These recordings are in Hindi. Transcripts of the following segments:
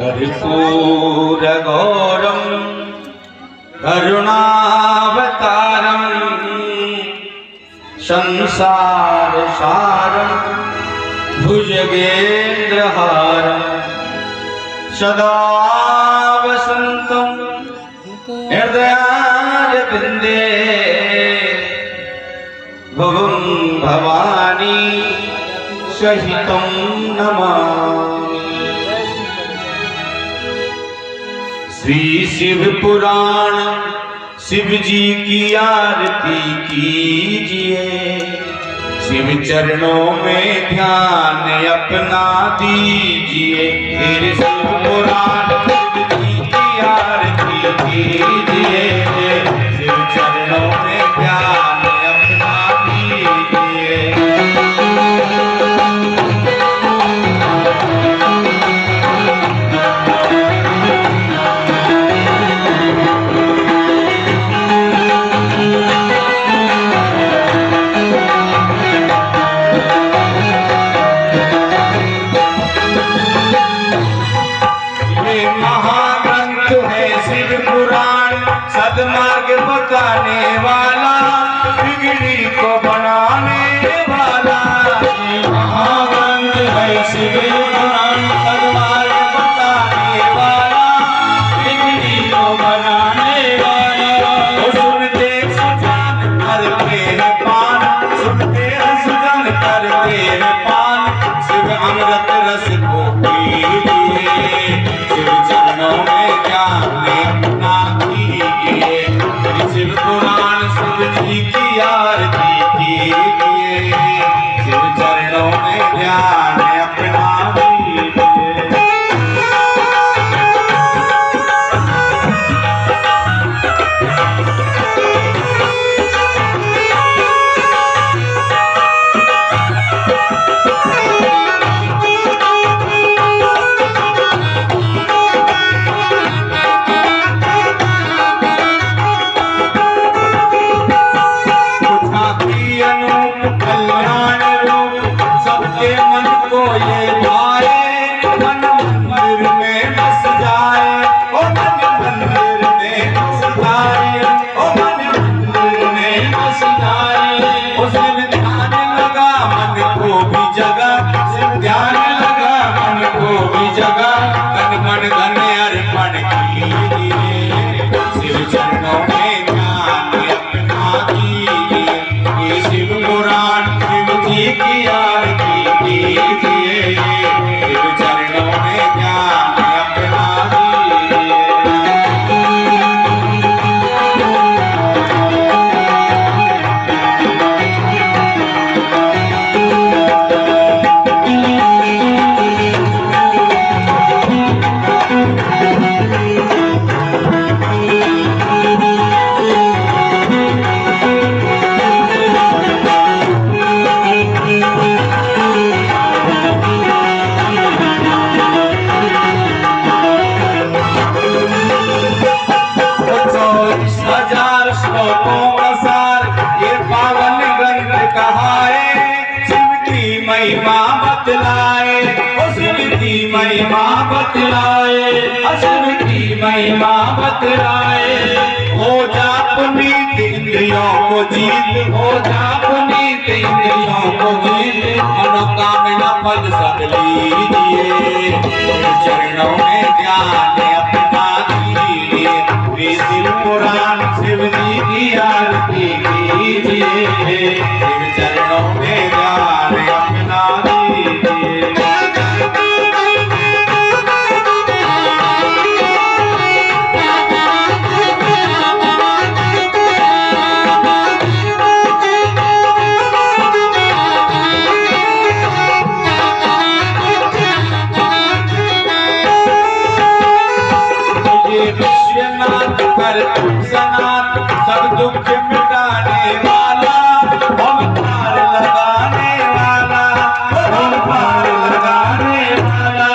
कर्पूरगौरं करुणावतारं संसारसारं भुजगेन्द्रहारं सदा वसन्तं हृदयारविन्दे भवं भवानी सहितं नमामि। श्री शिव पुराण शिव जी की आरती कीजिए, शिव चरणों में ध्यान अपना दीजिए। फिर शिव पुराण शिव जी की आरती कीजिए, शिव चरणों में ध्यान अपना दीजिए। सदमार्ग बताने वाला, बिगड़ी को बनाने वाला, महाग्रंथ है शिव पुराण। सदमार्ग बताने वाला, बिगड़ी को बनाने वाला। तो सुनते सुजान करते हैं पान, सुनते सुजान करते हैं पान, शिव अमृत रस को पीजिए। शिव चरणों में ज्ञान अपना कीजिए, शिव पुराण शिव जी की आरती कीजिए, शिव चरणों में ध्यान अपना दीजिए। शिव चरणों में ध्यान अपना दीजिए, शिव पुराण शिव जी की आरती कीजिए, शिव चरणों में ध्यान अपना महिमा बतलाए, शिव की महिमा बतलाए, शिव की महिमा बतलाए। हो जा पुनीत इंद्रियों को जीत, हो जा पुनीत इंद्रियों को जीत, मनोकामना फल सब लीजिए। चरणों में ध्यान अपना दीजिए, शिव पुराण शिव जी की आरती कीजिए, शिव चरणों में ध्यान अपना दीजिए। विश्वनाथ कर सनाथ सब दुख मिटाने वाला, हम पार लगाने वाला, हम पार लगाने वाला,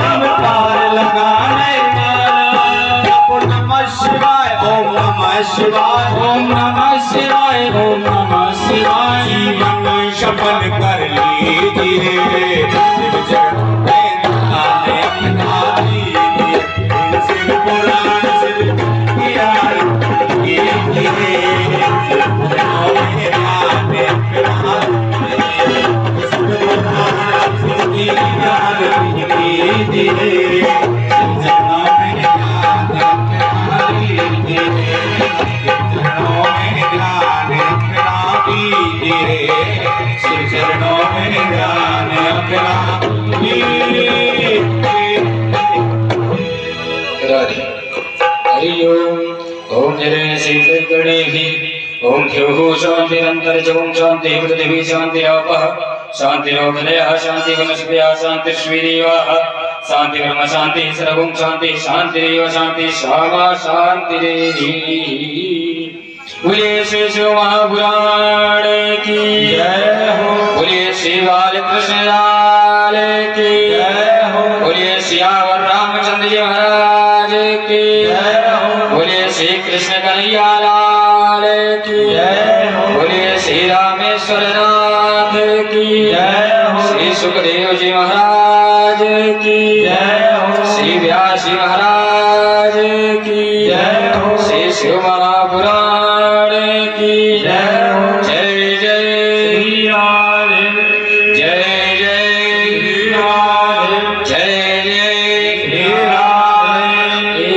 हम पार लगाने वाला। ओम नमः शिवाय, ओम नमः शिवाय, ओम नमः शिवाय, ओम नमः शिवाय। जीवन सफल कर लीजिए, शिव चरणों में अपना दीजिए। गणेहि ओम ह्युः शान्तिरन्तरिक्षं शान्ति पृथिवी शान्ति आपः शान्तिरोदयः शान्ति वनस्पतयः शान्तिर्श्रीदेवः शान्ति ब्रह्म शान्ति सर्वं शान्ति शान्तिरेव शान्ति शामा शान्तिरेहि बोलिए श्री शिव महापुराण की जय हो बोलिए श्री बालकृष्ण लाल की जय हो बोलिए सियावर रामचंद्र जी महाराज की जय हो बोलिए श्री कृष्ण कन्हैया लाल की जय हो बोलिए श्री रामेश्वर नाथ की जय हो श्री सुखदेव जी महाराज की जय हो श्री व्यास जी महाराज की जय हो श्री शिव महापुराण की जय हो जय जय श्री राधे जय जय श्री राधे जय जय श्री राधे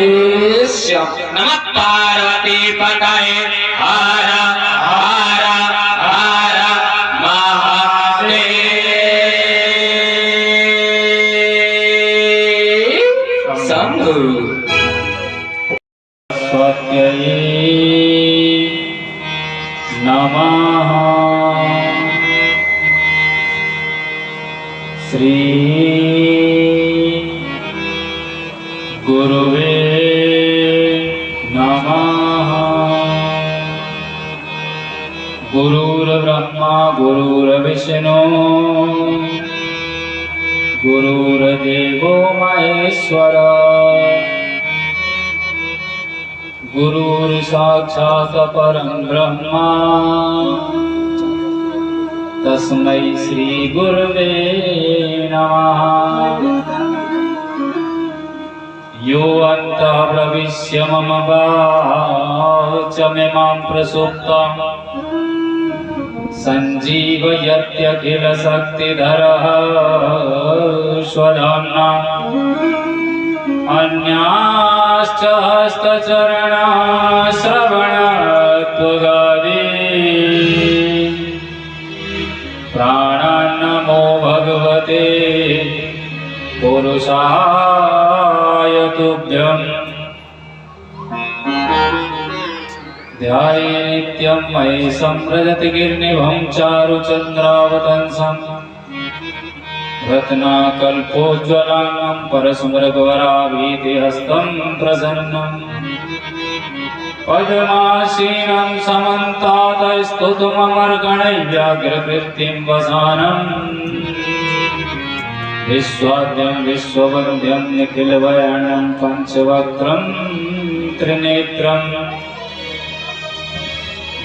श्याम नमः पार्वती पताये हर हर हर महादेव शंभु सरस्वत्यै नमः श्री गुरुवे नमः गुरुर्ब्रह्मा गुरुर्विष्णु गुरुर्देवो महेश्वर गुरुर्साक्षात् परं ब्रह्मा तस्मै श्री गुरुवे नमः यो अन्तः प्रविश्य मम वाचमिमां प्रसुप्तां सञ्जीवयत्यखिलशक्तिधरः स्वधाम्ना अन्याश्च हस्तचरणाश्रवणत्वगादि प्राणान्नमो भगवते पुरुषाय तुभ्यम् ध्याये नित्यं मयि सम्व्रजति गिरिनिभं चारुचन्द्रावतंसम् रत्नाकल्पोज्ज्वलांगं परशुमृगवराभीतिहस्तं प्रसन्नं पद्मासीनं समन्तातस्तुतममर्गणैव्याघ्रकृतिं वसानम् विश्वाद्यं विश्ववन्द्यं निखिलवयनं पञ्चवक्त्रं त्रिनेत्रं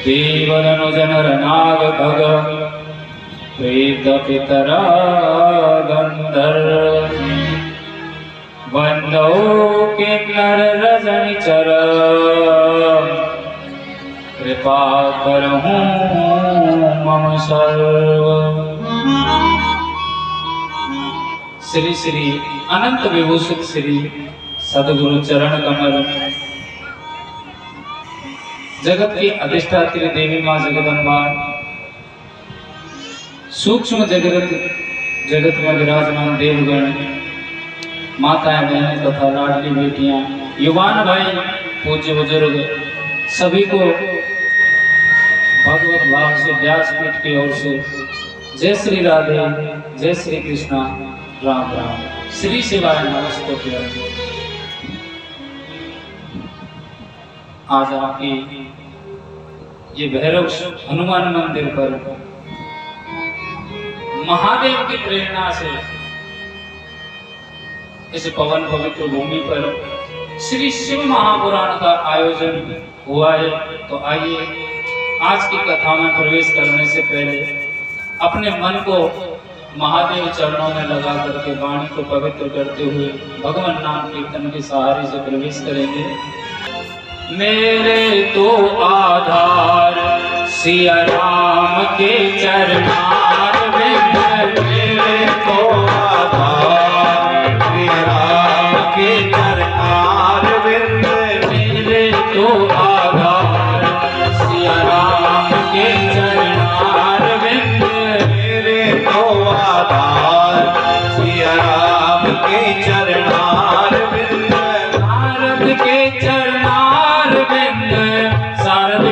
देवदनुजनरनागखग प्रेतपितरा गन्धर्व वन्दो किन्नररजनिचर कृपा करहूँ मम सर्व। श्री श्री अनंत विभूषित श्री सद्गुरु चरण कमल जगत की अधिष्ठात्री देवी माँ जगदम्बा सूक्ष्म जगत में विराजमान देवगण माताएं बहनें तथा लाडली बेटियां युवान भाई पूज्य बुजुर्ग सभी को भगवत भाव से व्यासपीठ की ओर से जय श्री राधे जय श्री कृष्णा राम राम श्री शिवाय नमस्ते। आज आपकी ये भैरव हनुमान मंदिर पर महादेव की प्रेरणा से इस पवन पवित्र भूमि पर श्री शिव महापुराण का आयोजन हुआ है। तो आइए आज की कथा में प्रवेश करने से पहले अपने मन को महादेव चरणों में लगा करके वाणी को पवित्र करते हुए भगवान नाम कीर्तन के सहारे से प्रवेश करेंगे। मेरे तो आधार सिया राम के चरणार मेरे तो आधार सिया राम के चरणार मेरे तो आधार सिया राम के चरणार मेरे तो आधार सिया राम के चरणार नारद के चरणार शारद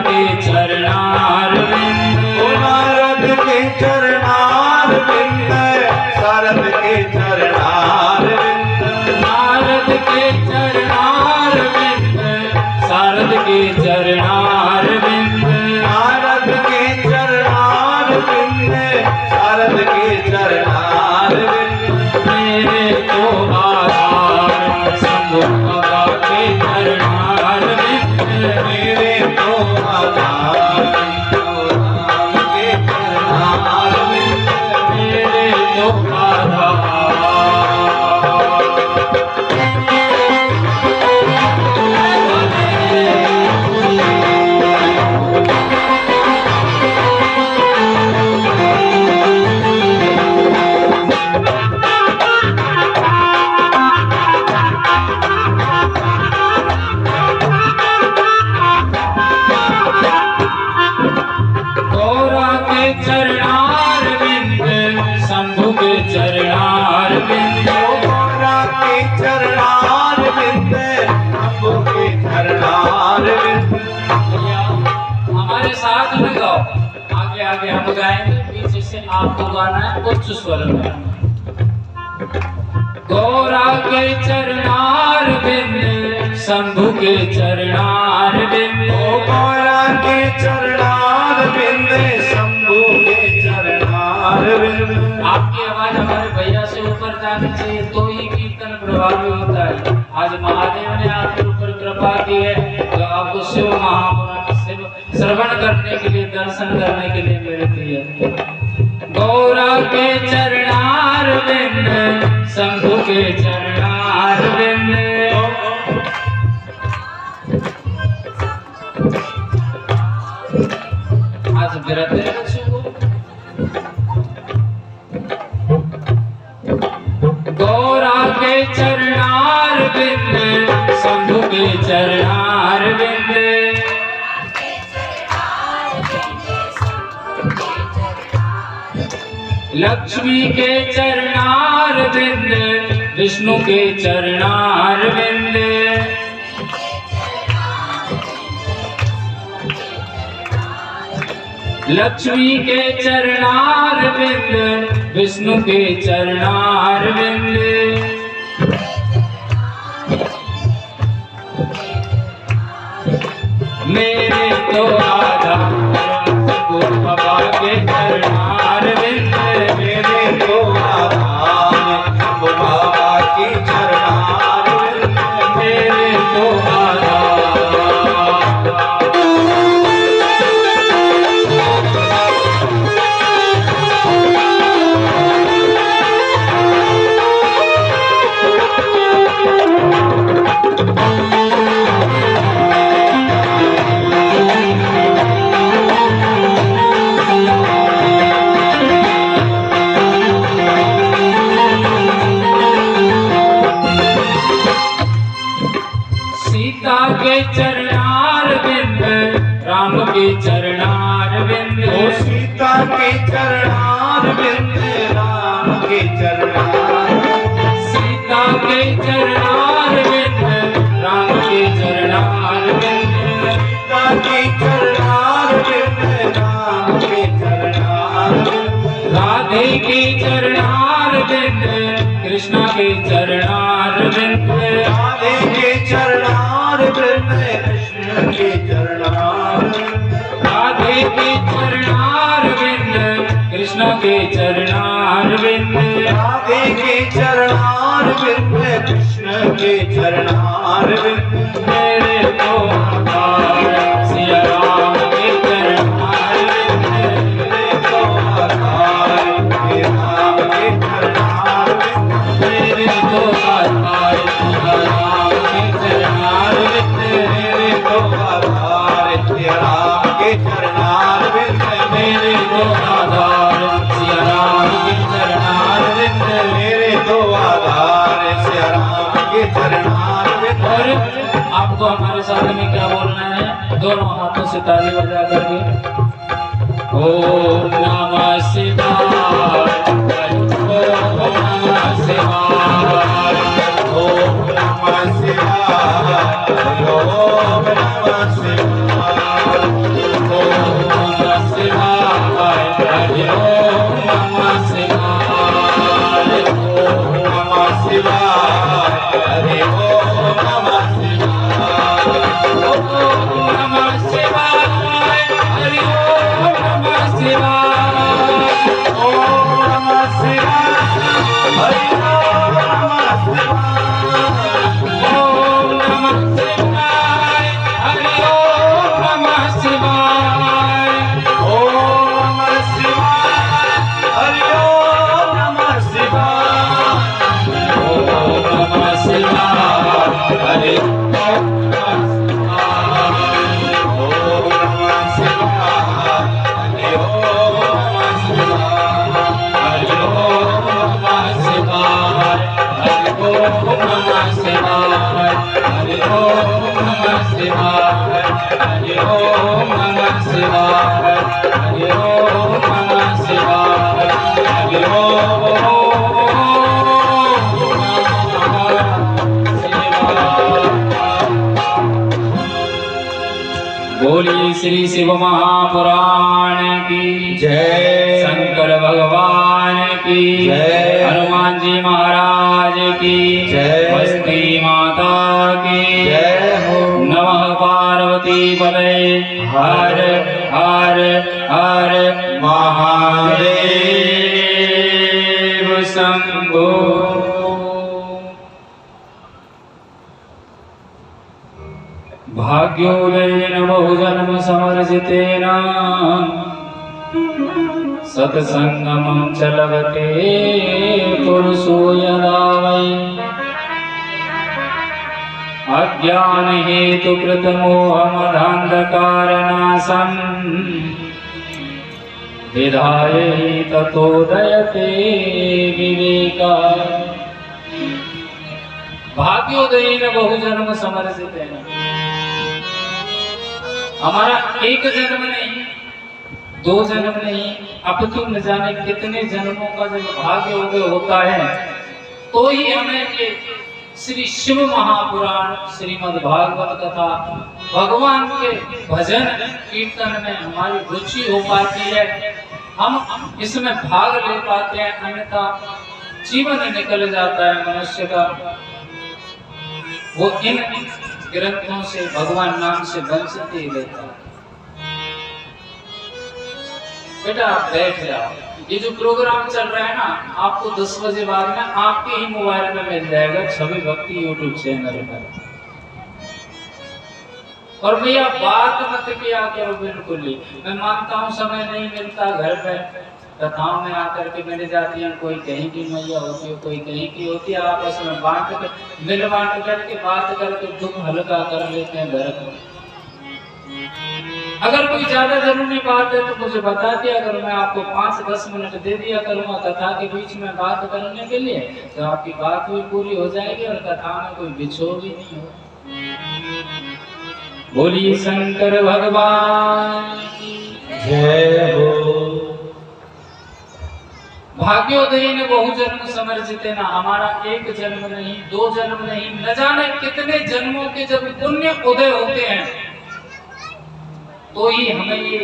आगे हम गाएंगे, पीछे से आपको गाना है उच्च स्वर में। गौरा के चरणार बिंद, शंभु के चरणार बिंद, ओ गौरा के चरणार बिंद, शंभु के चरणार बिंद। आपकी आवाज हमारे भैया से ऊपर जानी चाहिए, तो ही कीर्तन प्रभावी होता है। आज महादेव ने आपके ऊपर कृपा की है, तो आपको शिव महापुराण शिव श्रवण करने के लिए, दर्शन करने के लिए मिलती है। गौरा के चरणार बिंद, शंभु के चरणार बिंद, आज व्रत है बच्चों को। गौरा के चरणार बिंद, शंभु के चरणार बिंद, लक्ष्मी के चरणार बिंद, विष्णु के चरणार बिंद, लक्ष्मी के चरणार बिंद, विष्णु के चरणार बिंद, मेरे तो आधार बाबा के चरणार बिंद, मेरे तो आधार शंभु बाबा की चरणार बिंद, मेरे तो आधार। सीता के चरणार बिंद, राम के चरणार बिंद, ओ सीता के चरणार बिंद, राम के चरणार, सीता के चरणार बिंद, राम के चरणार बिंद, सीता के चरणार बिंद, राम के चरणार बिंद, राधे के चरणार बिंद, कृष्णा के चरणार बिंद, राधे के चरणार बिंद, कृष्ण के चरणार बिंद, राधे के चरणार बिंद, कृष्णा के चरणार बिंद, राधे के चरणार बिंद, कृष्ण के चरणार बिंद, मेरे तो आधार सिया राम के चरणार बिंद, मेरे तो आधार हे राम के चरणार बिंद, मेरे तो आधार सिया राम के चरणार बिंद, मेरे तो आधार हे राम के चरणार बिंद, मेरे तो आधार सिया राम के चरणार बिंद। मेरे तो आधार से राम के चरणार बिंद। और आपको हमारे साथ में क्या बोलना है, दोनों हाथों से ताली बजा करके ओम नमः शिवाय, ओम नमः शिवाय, ओम नमः शिवाय, ओम नमः शिवाय, ओम नमः शिवाय, हरि ओम नमः शिवाय, ओम नमः शिवाय, हरि ओम नमः शिवाय, ओम नमः शिवाय, हरि ओम नमः शिवाय, ओम नमः शिवाय, हरि ओम नमः शिवाय, ओम नमः शिवाय, हरि ओम नमः शिवाय, ओम नमः शिवाय, हरि ओम नमः शिवाय, ओम नमः शिवाय, हरि ओम नमः शिवाय, हरि ओम नमः शिवाय, हरि ओम नमः शिवाय, हरि ओम नमः शिवाय, हरि ओम नमः शिवाय, हरि ओम नमः शिवाय। बोलिए श्री शिव महापुराण की जय। शंकर भगवान की जय। हनुमान जी महाराज की जय। बस्ती माता की जय हो। नमः पार्वती पतये हर हर हर महादेव शंभो। भाग्योदयेन बहुजन्म समर्जितेन सत्संगमं च लभते पुरुषो यदा वै अज्ञान हेतु कृत मोहमदान्धकारनाशम् विधाय ततोदयते विवेका। भाग्योदयेन बहुजन्म समर्जितेन, हमारा एक जन्म नहीं, दो जन्म नहीं, अब तो न जाने कितने जन्मों का जब भाग्य उदय होता है तो ही हमें ये श्री शिव महापुराण, श्रीमद् भागवत कथा, भगवान के भजन कीर्तन में हमारी रुचि हो पाती है, हम इसमें भाग ले पाते हैं, अन्यथा जीवन निकल जाता है मनुष्य का। वो इन ग्रंथों से, भगवान नाम से वंचित ही रहता है। बेटा आप बैठ जाओ, ये जो प्रोग्राम चल रहा है ना, आपको 10 बजे बाद में आपके ही मोबाइल में मिल जाएगा छवि भक्ति यूट्यूब चैनल पर। और भैया बात मत किया करो बिल्कुल ही। मैं मानता हूँ समय नहीं मिलता, घर पे कथाओं में आकर के मिल जाती हैं, कोई कहीं की मैया होती है, कोई कहीं की होती है, आपस में बांट कर मिल बांट करके बात करके दुख हल्का कर लेते हैं घर को। अगर कोई ज्यादा जरूरी बात है तो मुझे बता दिया, अगर मैं आपको 5-10 मिनट दे दिया करूंगा कथा के बीच में बात करने के लिए, तो आपकी बात भी पूरी हो जाएगी और कथा में कोई बिछोह भी नहीं हो। बोलिए शंकर भगवान की जय हो। भाग्योदयेन बहुजन्म समर्जितेन, हमारा एक जन्म नहीं, 2 जन्म नहीं, न जाने कितने जन्मों के जब पुण्य उदय होते हैं तो ही हमें ये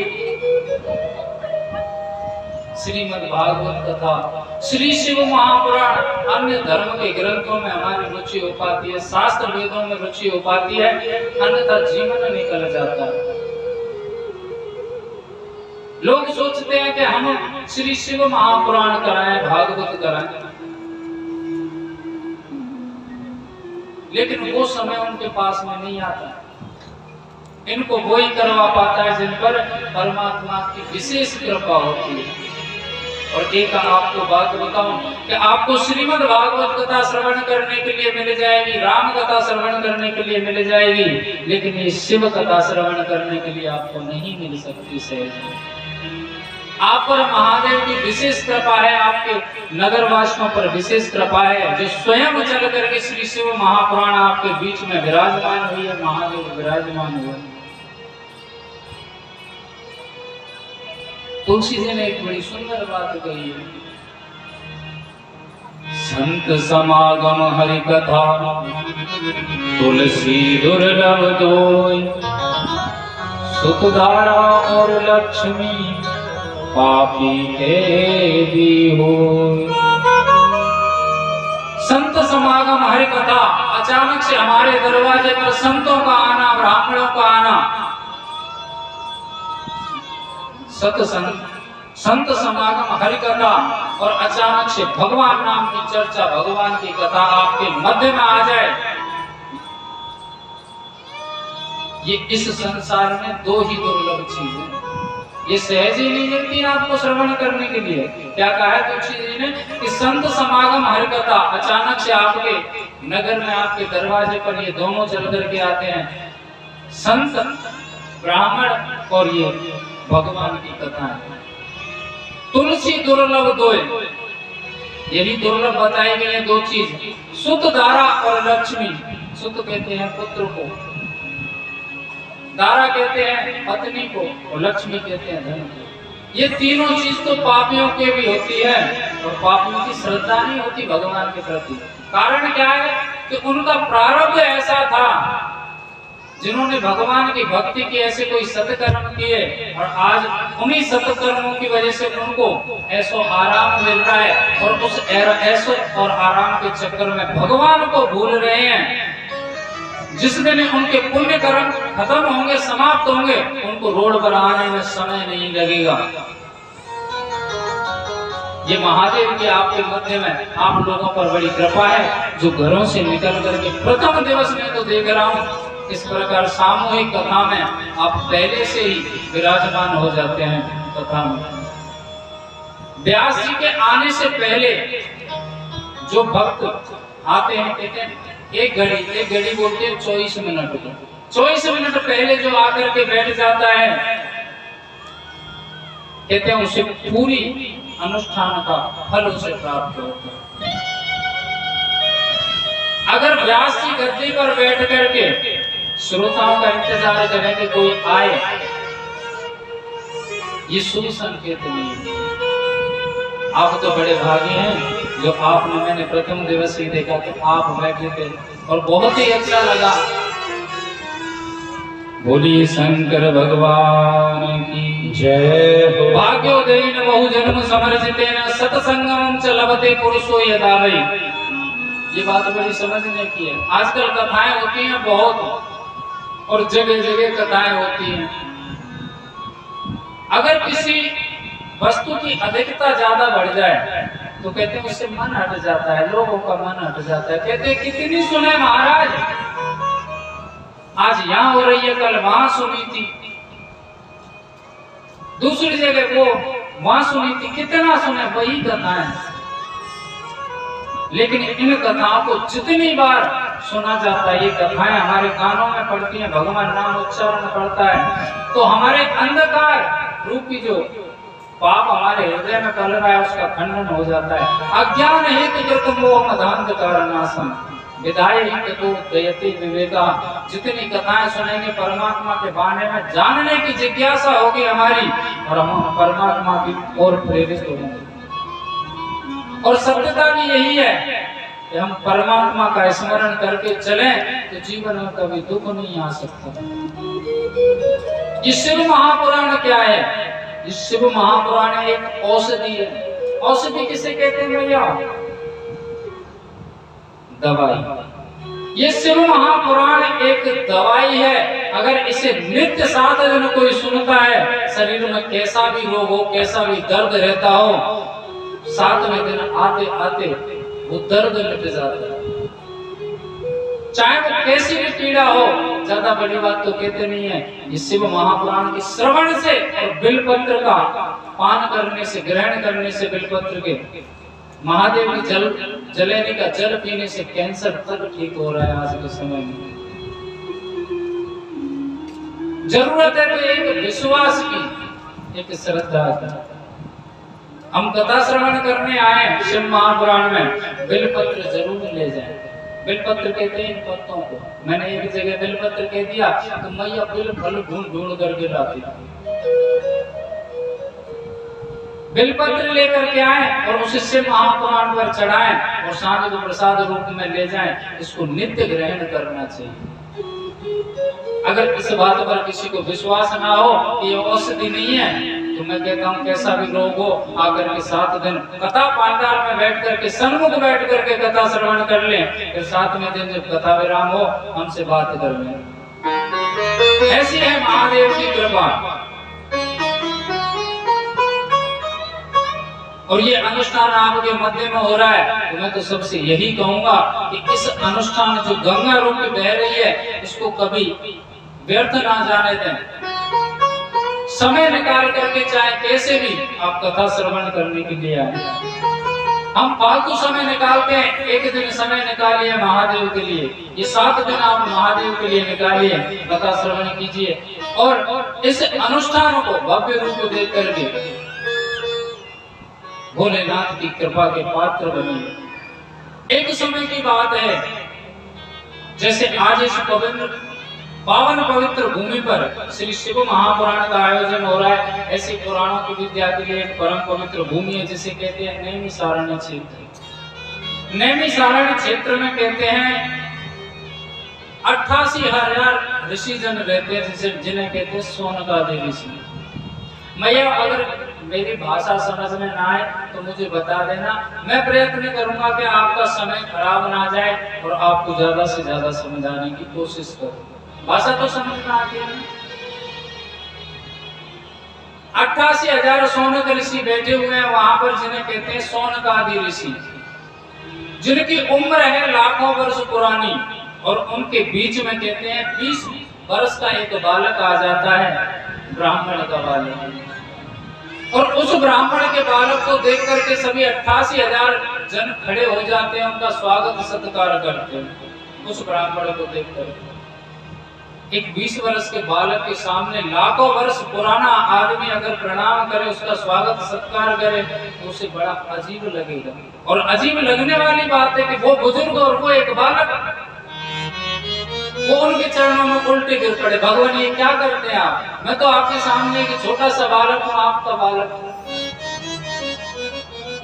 श्रीमद् भागवत कथा, श्री शिव महापुराण, अन्य धर्म के ग्रंथों में हमारी रुचि हो पाती है, शास्त्र वेदों में रुचि हो पाती है, अन्यथा जीवन निकल जाता है। लोग सोचते हैं कि हम श्री शिव महापुराण कराएं, भागवत कराएं, लेकिन वो समय उनके पास में नहीं आता। इनको वही करवा पाता है जिन पर परमात्मा की विशेष कृपा होती है। और एक आपको बात बताऊं कि आपको श्रीमद् भागवत कथा श्रवण करने के लिए मिल जाएगी, राम कथा श्रवण करने के लिए मिल जाएगी, लेकिन ये शिव कथा श्रवण करने के लिए आपको नहीं मिल सकती। सहज आप पर महादेव की विशेष कृपा है, आपके नगरवासियों पर विशेष कृपा है, जो स्वयं चल करके श्री शिव महापुराण आपके बीच में विराजमान हुई है, महादेव विराजमान हुए। तुलसी जी ने एक बड़ी सुंदर बात कही है, संत समागम हरि कथा तुलसी दुर्लभ दोय, सुतधारा और लक्ष्मी पापी के भी हो। संत समागम हरि कथा, अचानक से हमारे दरवाजे पर संतों का आना, ब्राह्मणों का आना, संत समागम हरि कथा, और अचानक से भगवान नाम की चर्चा, भगवान की कथा आपके मध्य में आ जाए, ये इस संसार में 2 ही दुर्लभ चीजें, ये सहज ही नहीं मिलती आपको श्रवण करने के लिए। क्या कहा है तुलसी जी ने कि संत समागम हरि कथा, अचानक से आपके नगर में, आपके दरवाजे पर ये दोनों चल करके आते हैं, संत ब्राह्मण और ये भगवान की कथा है। तुलसी दुर्लभ दोय, यही दुर्लभ बताई गई है 2 चीज, सुत धारा और लक्ष्मी। सुत कहते हैं पुत्र को, दारा कहते हैं पत्नी को, और लक्ष्मी कहते हैं धन को। ये तीनों चीज तो पापियों के भी होती है, और पापियों की श्रद्धा नहीं होती भगवान के प्रति। कारण क्या है कि उनका प्रारब्ध ऐसा था जिन्होंने भगवान की भक्ति की, ऐसे कोई सत्कर्म किए और आज उन्हीं सत्कर्मों की वजह से उनको ऐसो आराम मिल रहा है और उस ऐसो और आराम के चक्कर में भगवान को भूल रहे हैं। जिस दिन उनके पुण्य कर्म खत्म होंगे, समाप्त होंगे, उनको रोड पर आने में समय नहीं लगेगा। ये महादेव की आपके मध्य में आप लोगों पर बड़ी कृपा है, जो घरों से निकल करके प्रथम दिवस में तो देख रहा हूँ इस प्रकार सामूहिक कथा में आप पहले से ही विराजमान हो जाते हैं कथा में। व्यास जी के आने से पहले जो भक्त आते हैं, कहते हैं एक घड़ी बोलते हैं 24 मिनट को, 24 मिनट पहले जो आकर के बैठ जाता है, कहते हैं उसे पूरी अनुष्ठान का फल उसे प्राप्त होता है। अगर व्यास जी गद्दी पर बैठ करके श्रोताओं का इंतजार करें कि कोई आए, ये शुभ संकेत नहीं है। आप तो बड़े भागी हैं जो आपने, मैंने प्रथम दिवस ही देखा कि आप बैठे थे और बहुत ही अच्छा लगा। बोलिए शंकर भगवान की जय। भाग्योदयी न बहु जन्म समर्जिते न सत्संगम च लभते पुरुषो यदा वै। ये बात बड़ी समझने की है। आजकल कथाएं होती हैं बहुत और जगह जगह कथाएं होती हैं। अगर किसी वस्तु की अधिकता ज्यादा बढ़ जाए तो कहते हैं उससे मन हट जाता है, लोगों का मन हट जाता है। कहते हैं कितनी सुने महाराज, आज यहां हो रही है, कल वहां सुनी थी, दूसरी जगह वो वहां सुनी थी, कितना सुने, वही कथाएं। लेकिन इन कथाओं को जितनी बार सुना जाता है, ये कथाएं हमारे कानों में पड़ती हैं, भगवान नाम उच्चारण पड़ता है, तो हमारे अंधकार रूपी जो पाप हमारे हृदय में पल रहा है उसका खंडन हो जाता है। अज्ञान हेतु कृत मोह मदांध कारणासम विधाय हितको दयते विवेका। जितनी कथाएं सुनेंगे परमात्मा के बारे में जानने की जिज्ञासा होगी हमारी, और हम परमात्मा की ओर प्रेरित होंगे। और सत्यता भी यही है कि हम परमात्मा का स्मरण करके चलें तो जीवन में कभी दुख नहीं आ सकता। ये शिव महापुराण क्या है? ये शिव महापुराण एक औषधि है। औषधि किसे कहते हैं भैया? दवाई। ये शिव महापुराण एक दवाई है। अगर इसे नित्य 7 दिन कोई सुनता है, शरीर में कैसा भी रोग हो, कैसा भी दर्द रहता हो, 7वें दिन आते आते वो दर्द मिट जाता है। चाहे वो कैसी भी पीड़ा हो, ज्यादा बड़ी बात तो कहते नहीं है। ये शिव महापुराण के श्रवण से और बिलपत्र का पान करने से, ग्रहण करने से, बिलपत्र के महादेव की जलेने का जल पीने से कैंसर तक ठीक हो रहा है आज के समय में। जरूरत है तो एक विश्वास की, एक श्रद्धा की। हम कथा श्रवण करने आए शिव महापुराण में, बिलपत्र जरूर ले जाएं। बिलपत्र कहते हैं इन पत्तों को। मैंने एक जगह बिलपत्र कह दिया तो मैया बिल फल ढूंढ करके लाती। बिलपत्र लेकर के आए और उसे शिव महापुराण पर चढ़ाएं और सांझ को प्रसाद रूप में ले जाएं। इसको नित्य ग्रहण करना चाहिए। अगर इस बात पर किसी को विश्वास ना हो कि ये औषधि नहीं है, तो मैं कहता हूँ कैसा भी रोग हो, आकर के 7 दिन कथा पांडाल में बैठ करके, सन्मुख बैठ करके कथा श्रवण कर लें। फिर 7वें दिन जब कथा विराम हो, हमसे बात कर लें। ऐसी है महादेव की कृपा। और ये अनुष्ठान आपके मध्य में हो रहा है, तो मैं तो सबसे यही कहूंगा कि इस अनुष्ठान जो गंगा रूप में बह रही है, इसको कभी व्यर्थ ना जाने दें। समय निकाल करके चाहे कैसे भी आप कथा श्रवण करने के लिए आए। हम फालतू समय निकालते हैं, एक दिन समय निकालिए महादेव के लिए, ये 7 दिन आप महादेव के लिए निकालिए, कथा श्रवण कीजिए और इस अनुष्ठान को भव्य रूप दे करके भोलेनाथ की कृपा के पात्र बनिए। एक समय की बात है, जैसे आज इस पावन पवित्र भूमि पर श्री शिव महापुराण का आयोजन हो रहा है, ऐसी पुराणों की विद्या के लिए एक परम पवित्र भूमि है जिसे कहते हैं नैमिषारण्य क्षेत्र। नैमिषारण्य क्षेत्र में कहते हैं 88,000 ऋषि जन रहते हैं, जिसे जिन्हें कहते हैं सोनकादि ऋषि। मैया अगर मेरी भाषा समझ में ना आए तो मुझे बता देना, मैं प्रयत्न करूंगा कि आपका समय खराब ना जाए और आपको ज्यादा से ज्यादा समझाने की कोशिश करूं। भाषा तो समझ में आती है। 88,000 सोनक ऋषि बैठे हुए हैं वहां पर, जिन्हें कहते हैं सोनकादि ऋषि, जिनकी उम्र है लाखों वर्ष पुरानी, और उनके बीच में कहते हैं 20 वर्ष का एक बालक आ जाता है, ब्राह्मण का बालक। और उस ब्राह्मण के बालक को देख करके सभी 88,000 जन खड़े हो जाते हैं, उनका स्वागत सत्कार करते हैं। उस ब्राह्मण को देख करके एक 20 वर्ष के बालक के सामने लाखों वर्ष पुराना आदमी अगर प्रणाम करे, उसका स्वागत सत्कार करे, तो उसे बड़ा अजीब लगेगा। और अजीब लगने वाली बात है कि वो बुजुर्ग और वो एक बालक, वो उनके चरणों में उल्टे गिर पड़े। भगवान ये क्या करते हैं आप? मैं तो आपके सामने एक छोटा सा बालक हूँ, आपका बालक हूँ।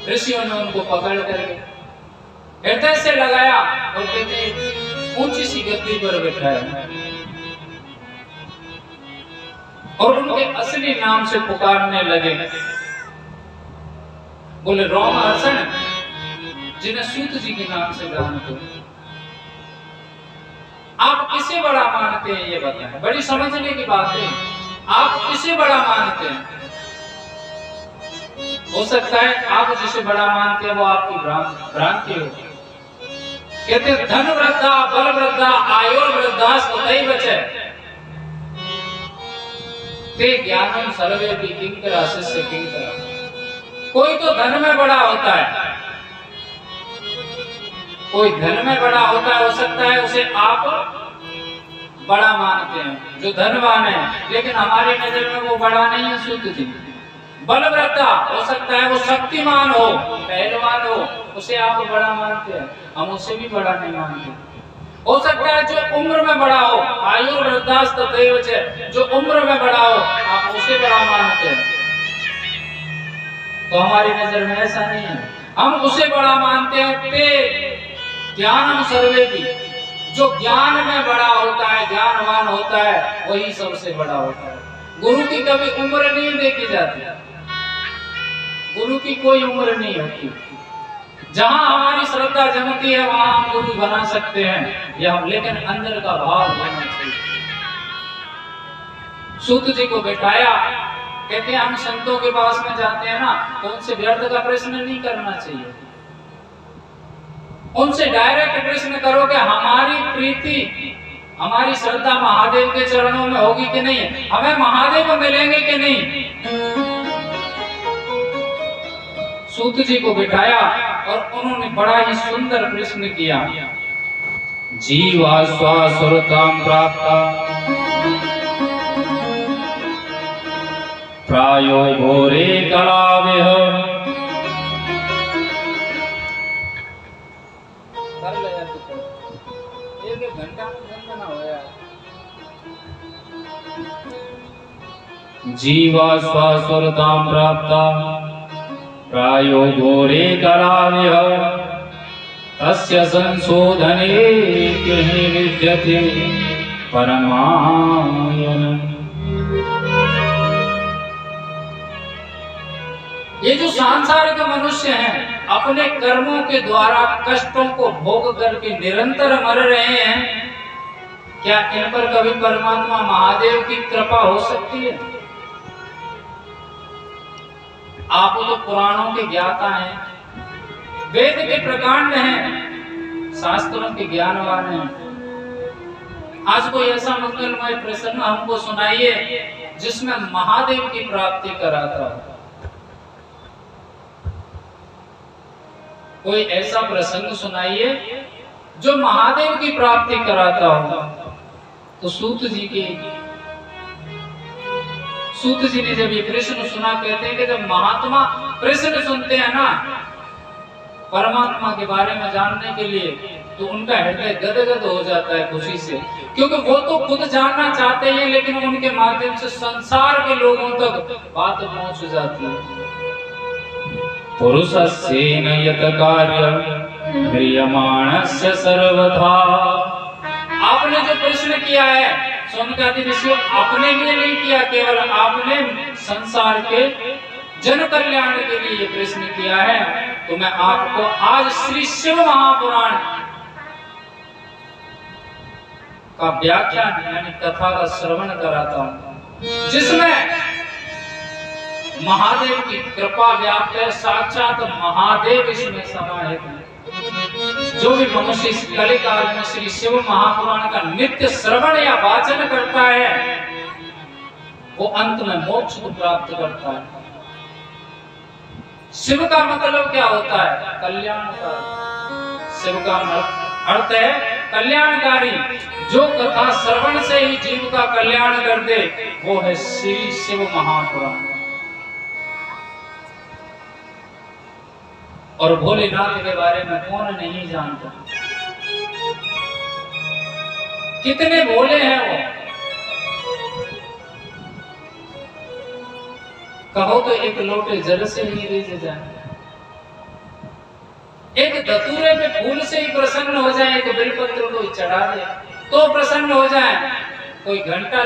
ऋषियों ने उनको पकड़ करके हृदय से लगाया और कहते ऊंची सी गद्दी पर बैठाया और उनके असली नाम से पुकारने लगे। बोले रोमहर्षण, जिन्हें सूत जी के नाम से जानते हो, आप किसे बड़ा मानते हैं ये बताएं। बड़ी समझने की बात है, आप किसे बड़ा मानते हैं? हो सकता है आप जिसे बड़ा मानते हैं वो आपकी भ्रांति हो। कहते हैं धन वृद्धा, बल वृद्धा, आयुर्वृद्धा स्वतः बचे ते ज्ञानम सर्वे भी किंकरा शिष्य किंकरा। कोई तो धन में बड़ा होता है, कोई धन में बड़ा होता है, हो सकता है उसे आप बड़ा मानते हैं जो धनवान है, लेकिन हमारी नजर में वो बड़ा नहीं है सूत जी। बलवृद्धा, हो सकता है वो शक्तिमान हो, पहलवान हो, उसे आप बड़ा मानते हैं, हम उसे भी बड़ा नहीं मानते। हो सकता है जो उम्र में बड़ा हो, आयुर्वृद्धास्तथैव च, जो उम्र में बड़ा हो, आप उसे बड़ा मानते हैं। तो हमारी नजर में ऐसा नहीं है, हम उसे बड़ा मानते हैं। ते ज्ञानम सर्वे भी, जो ज्ञान में बड़ा होता है, ज्ञानवान होता है, वही सबसे बड़ा होता है। गुरु की कभी उम्र नहीं देखी जाती, गुरु की कोई उम्र नहीं होती। जहां हमारी श्रद्धा जमती है वहां हम गुरु बना सकते हैं, या लेकिन अंदर का भाव होना चाहिए। सूत जी को बैठाया, कहते हैं हम संतों के पास में जाते हैं ना, तो उनसे व्यर्थ का प्रश्न नहीं करना चाहिए, उनसे डायरेक्ट प्रश्न करो कि हमारी प्रीति, हमारी श्रद्धा महादेव के चरणों में होगी कि नहीं, हमें महादेव मिलेंगे कि नहीं। सूत जी को बिठाया और उन्होंने बड़ा ही सुंदर प्रश्न किया। जीवा स्वासुरतां प्राप्ता प्रायो घोरे कलाविह। कर ले यार, एक घंटा में बंद ना होया। जीवा स्वासुरतां प्राप्ता प्रायो घोरे कलाविह तस्य संशोधने किहि विद्यते परमायनम्। ये जो सांसारिक मनुष्य हैं, अपने कर्मों के द्वारा कष्टों को भोग करके निरंतर मर रहे हैं, क्या इन पर कभी परमात्मा महादेव की कृपा हो सकती है? आप तो पुराणों के ज्ञाता हैं, वेद के प्रकांड हैं, शास्त्रों के ज्ञानवान हैं। आज कोई ऐसा मंगलमय प्रसंग हमको सुनाइए जिसमें महादेव की प्राप्ति कराता हो। कोई ऐसा प्रसंग सुनाइए जो महादेव की प्राप्ति कराता हो। तो सूत जी ने जब ये प्रश्न सुना, कहते हैं कि जब महात्मा प्रश्न सुनते हैं ना परमात्मा के बारे में जानने के लिए, तो उनका हृदय गदगद हो जाता है खुशी से, क्योंकि वो तो खुद जानना चाहते हैं, लेकिन उनके माध्यम से संसार के लोगों तक बात पहुंच जाती है। पुरुषस्येन यत् कार्यं क्रियमाणस्य सर्वथा। आपने जो प्रश्न किया है सोनकादि ऋषियों, अपने लिए नहीं किया, केवल आपने संसार के जन कल्याण के लिए ये प्रश्न किया है। तो मैं आपको आज श्री शिव महापुराण का व्याख्यान यानी कथा का श्रवण कराता हूं, जिसमें महादेव की कृपा व्याप्त है, साक्षात महादेव इसमें समाहित है। जो भी मनुष्य इस कलिकाल में श्री शिव महापुराण का नित्य श्रवण या वाचन करता है वो अंत में मोक्ष को प्राप्त करता है। शिव का मतलब क्या होता है? कल्याणकारी। शिव का अर्थ है कल्याणकारी। जो कथा श्रवण से ही जीव का कल्याण कर दे वो है श्री शिव महापुराण। और भोलेनाथ के बारे में कौन नहीं जानता? कितने भोले हैं वो, कहो तो एक लोटे जल से ही रिझ जाए, एक धतूरे में फूल से ही प्रसन्न हो जाए, एक बेलपत्र को चढ़ा दे तो प्रसन्न हो जाए, कोई घंटा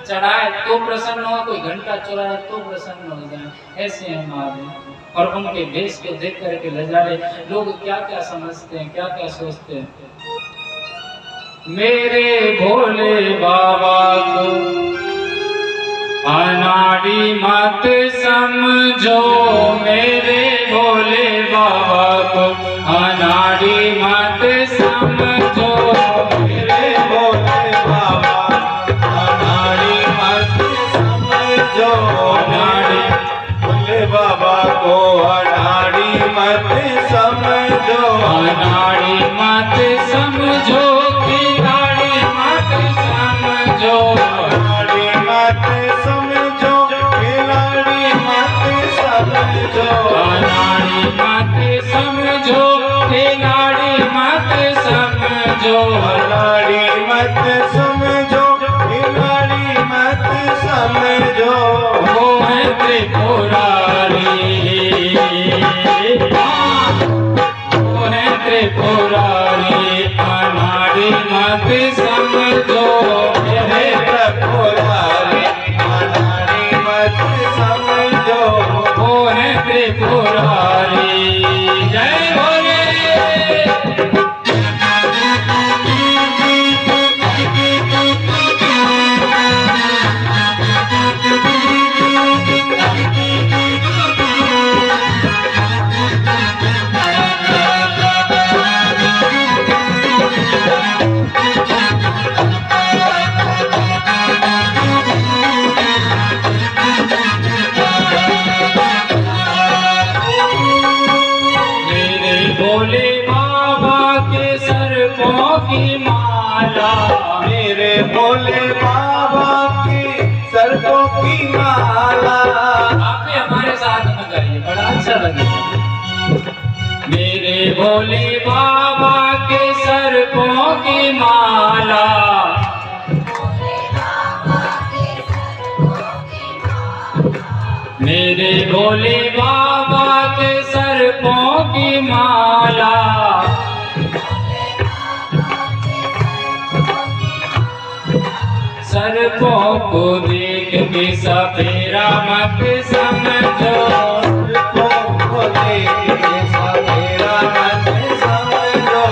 चढ़ाए तो प्रसन्न हो, कोई घंटा चुराए तो प्रसन्न हो जाए। ऐसे हैं महादेव। और उनके भेष को देख करके लजाए लोग क्या क्या समझते हैं, क्या क्या सोचते हैं। मेरे भोले बाबा को अनाड़ी मत समझो, मेरे भोले बाबा को अनाड़ी मत समझो, मेरे भोले बाबा अनाड़ी मत समझो, अनाड़ी भोले बाबा को अनाड़ी मत समझो, अनाड़ी मत समझो, खिलाड़ी मत समझो, अनाड़ी मत समझो, खिलाड़ी मत समझो, अनाड़ी मत समझो, खिलाड़ी मत समझो, अनाड़ी मत समझो, खिलाड़ी मत समझो। वो है त्रिपुरारी, वो है त्रिपुरारी, अनाड़ी मत समझो, हे त्रिपुरारी अनाड़ी मत समझो, वो है त्रिपुरारी। जय भोले। भोले बाबा के सर्पों की माला, मेरे भोले बाबा की सर्पों की माला, आप भी हमारे साथ में करिए, बड़ा अच्छा लगेगा। मेरे भोले बाबा के सर्पों की माला, मेरे भोले बाबा के सर्पों की माला, सर्पों को देख के सपेरा मत समझो, सर्पों को देख के सपेरा मत समझो,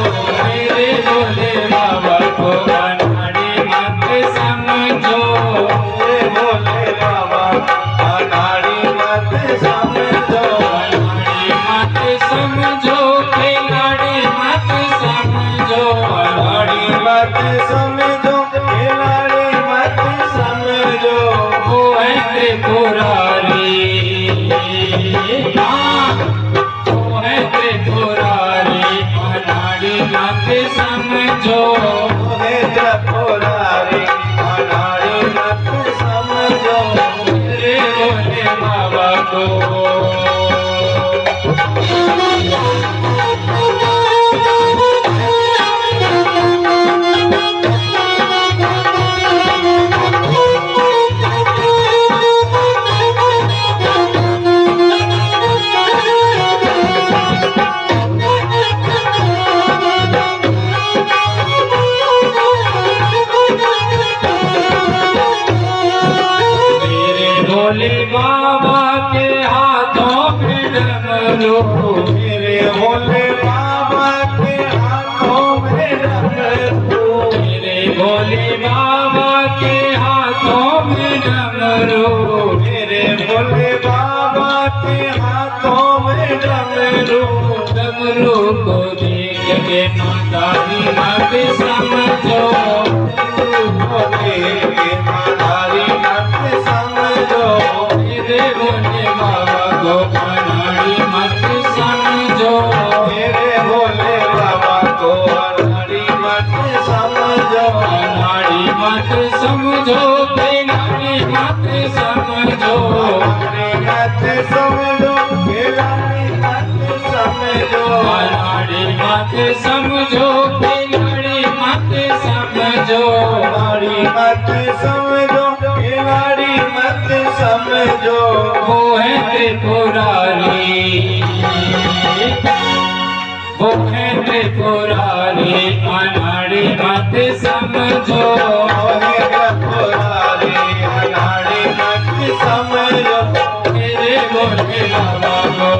मेरे भोले बाबा को अनाड़ी मत समझो, मेरे भोले बाबा अनाड़ी मत समझो, अनाड़ी मत समझो, खिलाड़ी मत समझो, अनाड़ी मत समझो, खिलाड़ी मत समझो। वो है त्रिपुरारी, वो है त्रिपुरारी, अनाड़ी मत समझो, हे त्रिपुरारी अनाड़ी मत समझो, मेरे भोले बाबा को डमरू मेरे भोले बाबा के हाथों में डमरू, मेरे भोले बाबा के हाथों में डमरू, मेरे भोले बाबा के हाथों में डमरू। डमरू को देख के मातारी मत समझो, भोले के मातारी मत समझो, मेरे भोले बाबा को अनाड़ी मत समझो, मेरे भोले बाबा को अनाड़ी मत समझो, अनाड़ी मत समझो, बेनाड़ी मत समझो, अनाड़ी मत समझो, बेनाड़ी मत समझो, अनाड़ी मत समझो, बेनाड़ी मत समझो, अनाड़ी मत समझो, बेनाड़ी मत समझो। वो है त्रिपुरारी, वो है त्रिपुरारी, अनाड़ी मत समझो, ओहे त्रिपुरारी, अनाड़ी मत समझो, मेरे भोले बाबा को।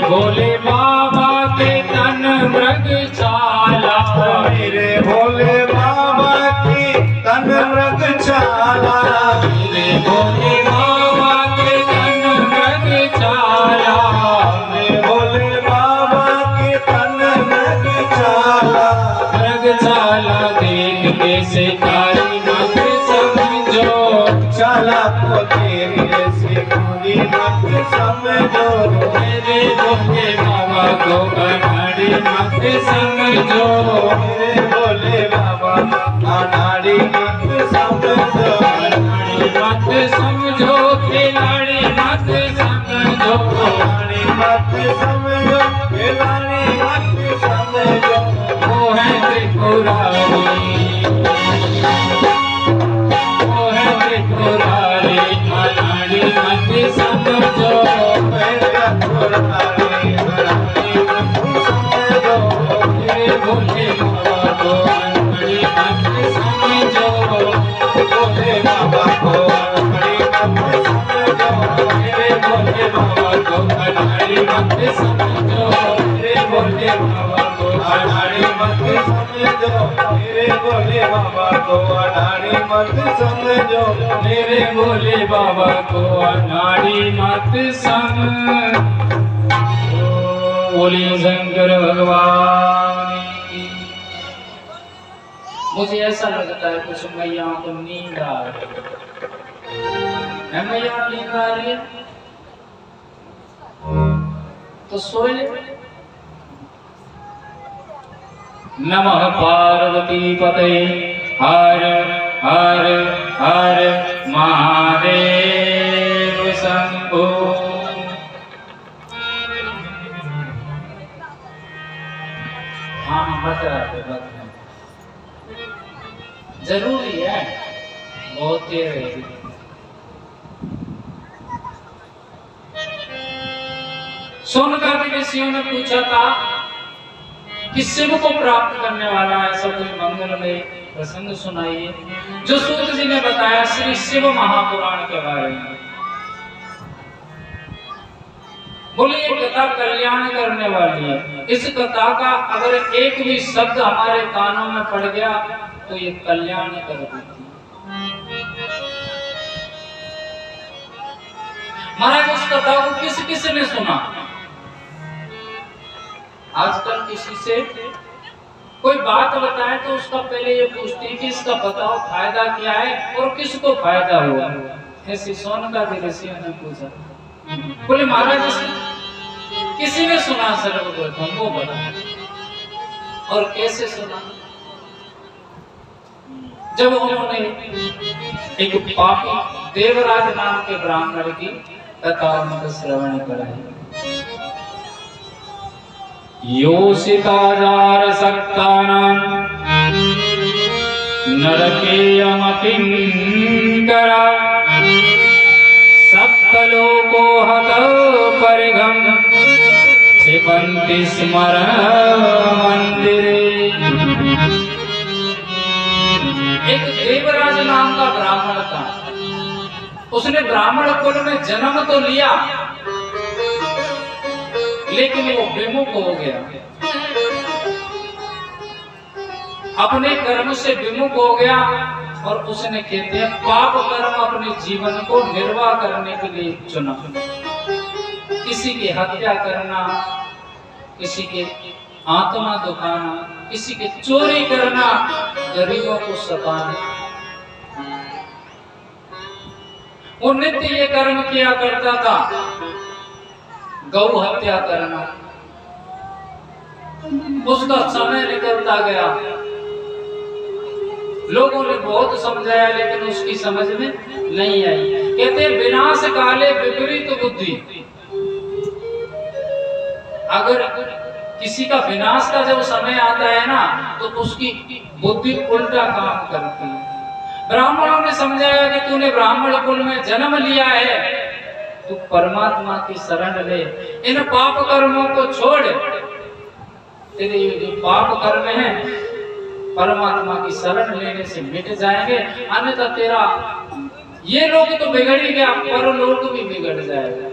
भोले बाबा के तन मृग छाला, मेरे भोले बाबा की तन मृग छाला, मेरे भोले बाबा के तन मृग छाला, मेरे भोले बाबा की तन मृग छाला, मृग छाला देख के शिकारी मत समझो, छाला को तेरे से पूरी मत समझो, मेरे भोले बाबा को अनाड़ी मत समझो, मेरे भोले बाबा अनाड़ी मत समझो, अनाड़ी मत समझो, खिलाड़ी मत समझो, अनाड़ी मत समझो, खिलाड़ी मत समझो। वो है त्रिपुरारी, वो है त्रिपुरारी, अनाड़ी मत समझो, मेरे भोले बाबा को अनाड़ी मत समझो, भोले बाबा को अनाड़ी मत समझो, मेरे भोले बाबा को अनाड़ी मत समझो, मेरे भोले बाबा को अनाड़ी मत समझो, मेरे भोले बाबा को अनाड़ी मत समझो, मेरे भोले बाबा को अनाड़ी मत समझो। बोलिए शंकर भगवान की। मुझे ऐसा लगता है कुछ मैयाओं को नींद आ रही है, मैया नींद आ रही है तो सोए। नमः पार्वती पते, हर हर हर महादेव शंभो। हाँ बच रहा है, जरूरी है, बहुत देर रहेगी। सोनकादि ऋषियों ने पूछा था कि शिव को प्राप्त करने वाला ऐसा कोई मंगलमय प्रसंग सुनाइए। जो सूत जी ने बताया श्री शिव महापुराण के बारे में। बोले ये कथा कल्याण करने वाली है, इस कथा का अगर एक भी शब्द हमारे कानों में पड़ गया तो ये कल्याण कर देती। महाराज इस कथा को किस ने सुना? आजकल किसी से कोई बात बताए तो उसका पहले ये पूछते हैं कि इसका बताओ फायदा क्या है और किसको फायदा हुआ। ऐसी सोनकादि ऋषियों ने पूछा। बोले महाराज किसी ने सुना सर्वप्रथम वो बताए, और कैसे सुना? जब उन्होंने एक पापी देवराज नाम के ब्राह्मण की कथा उनको श्रवण कराई। योषिताजार सक्तानां नरकेयमकिंकरा सप्तलोको हतः परिघं क्षिपन्ति स्मरणमन्दिरे। एक देवराज नाम का ब्राह्मण था। उसने ब्राह्मण कुल में जन्म तो लिया, लेकिन वो विमुख हो गया, अपने कर्म से विमुख हो गया। और उसने कहते हैं पाप कर्म अपने जीवन को निर्वाह करने के लिए चुना। किसी की हत्या करना, किसी के आत्मा दुखाना, किसी की चोरी करना, गरीबों को सताना। वो नित्य ये कर्म किया करता था। गौ हत्या करना, उसका समय निकलता गया। लोगों ने बहुत समझाया, लेकिन उसकी समझ में नहीं आई। कहते विनाश काले विपरीत बुद्धि। अगर किसी का विनाश का जब समय आता है ना, तो उसकी बुद्धि उल्टा काम करती है। ब्राह्मणों ने समझाया कि तूने ब्राह्मण कुल में जन्म लिया है, तू परमात्मा की शरण ले, इन पाप कर्मों को छोड़। तेरे ये जो पाप कर्म हैं परमात्मा की शरण लेने से मिट जाएंगे, अन्यथा तेरा ये लोग तो बिगड़ ही गया, परलोक भी बिगड़ जाएगा।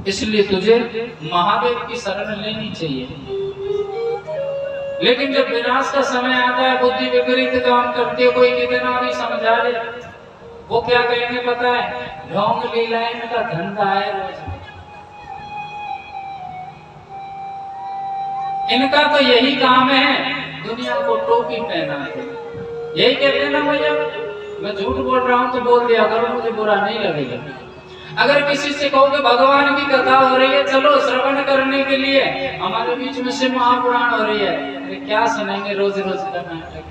इसलिए तुझे महादेव की शरण लेनी चाहिए। लेकिन जब विनाश का समय आता है, बुद्धि विपरीत काम करती है, कोई कितना भी समझा ले, वो क्या कहेंगे पता है? ढोंग लीलाएं का धंधा है रोज। इनका तो यही काम है, दुनिया को टोपी पहनाते। यही कहते हैं ना भैया, मैं झूठ बोल रहा हूं तो बोल दिया करो, मुझे बुरा नहीं लगेगा। अगर किसी से कहो कि भगवान की कथा हो रही है, चलो श्रवण करने के लिए, हमारे बीच में शिव महापुराण हो रही है, अरे क्या सुनेंगे रोज रोज का नाटक।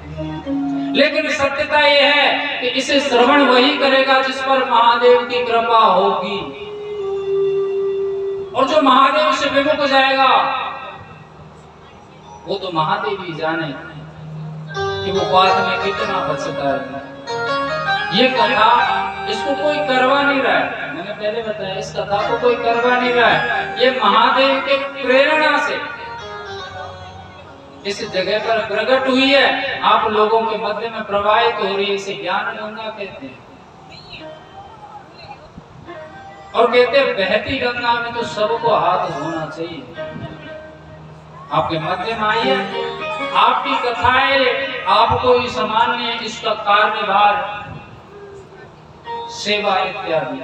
लेकिन सत्यता यह है कि इसे श्रवण वही करेगा जिस पर महादेव की कृपा होगी। और जो महादेव से विमुख जाएगा, वो तो महादेव ही जाने कि वो बाद में कितना बचता है। ये कथा इसको कोई करवा नहीं रहा है, मैंने पहले बताया, इस कथा को कोई करवा नहीं रहा है। ये महादेव के प्रेरणा से इस जगह पर प्रकट हुई है, आप लोगों के मध्य में प्रवाहित हो रही है। इसे ज्ञान गंगा कहते हैं। और कहते हैं बहती गंगा में तो सबको हाथ धोना चाहिए। आपके मध्य में आई है, आपकी कथाएं आपको ही सामान्य इसका कार्यभार, सेवा इत्यादि।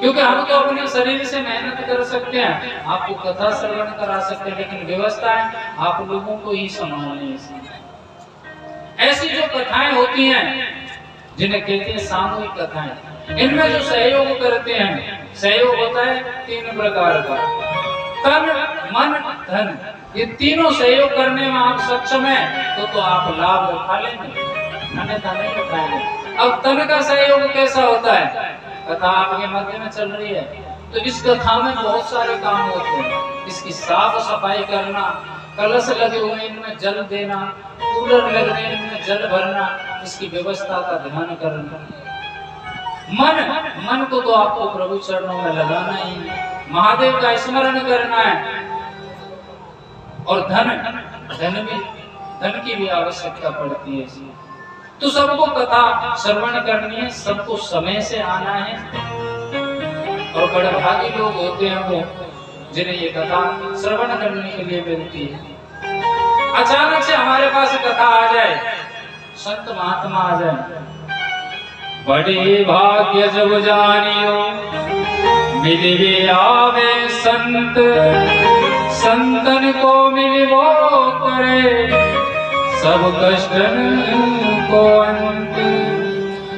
क्योंकि हम तो अपने शरीर से मेहनत कर सकते हैं, आपको कथा श्रवण करा सकते हैं, लेकिन व्यवस्था है आप लोगों को ही संभालनी है। ऐसी जो कथाएं होती हैं, जिन्हें कहते हैं सामूहिक कथाएं, इनमें जो सहयोग करते हैं, सहयोग होता है 3 प्रकार का, तन मन धन। ये तीनों सहयोग करने में आप सक्षम हैं तो आप लाभ उठा लेंगे, अन्यथा नहीं उठाएंगे। अब तन का सहयोग कैसा होता है? कथा आपके मध्य में चल रही है, तो इस कथा में बहुत सारे काम होते हैं। इसकी साफ सफाई करना, कलश लगे हुए इनमें जल देना, कूलर लग रहे इनमें जल भरना, इसकी व्यवस्था का ध्यान करना। मन को तो आपको प्रभु चरणों में लगाना ही है, महादेव का स्मरण करना है। और धन की भी आवश्यकता पड़ती है। तो सबको कथा श्रवण करनी है, सबको समय से आना है। और बड़े भागी लोग होते हैं वो, जिन्हें ये कथा श्रवण करने के लिए मिलती है। अचानक से हमारे पास कथा आ जाए, संत महात्मा आ जाए, बड़े भाग्य जब जानियो मिलवे आवे संत, संतन को मिलवो करे सब कष्टन को अंत।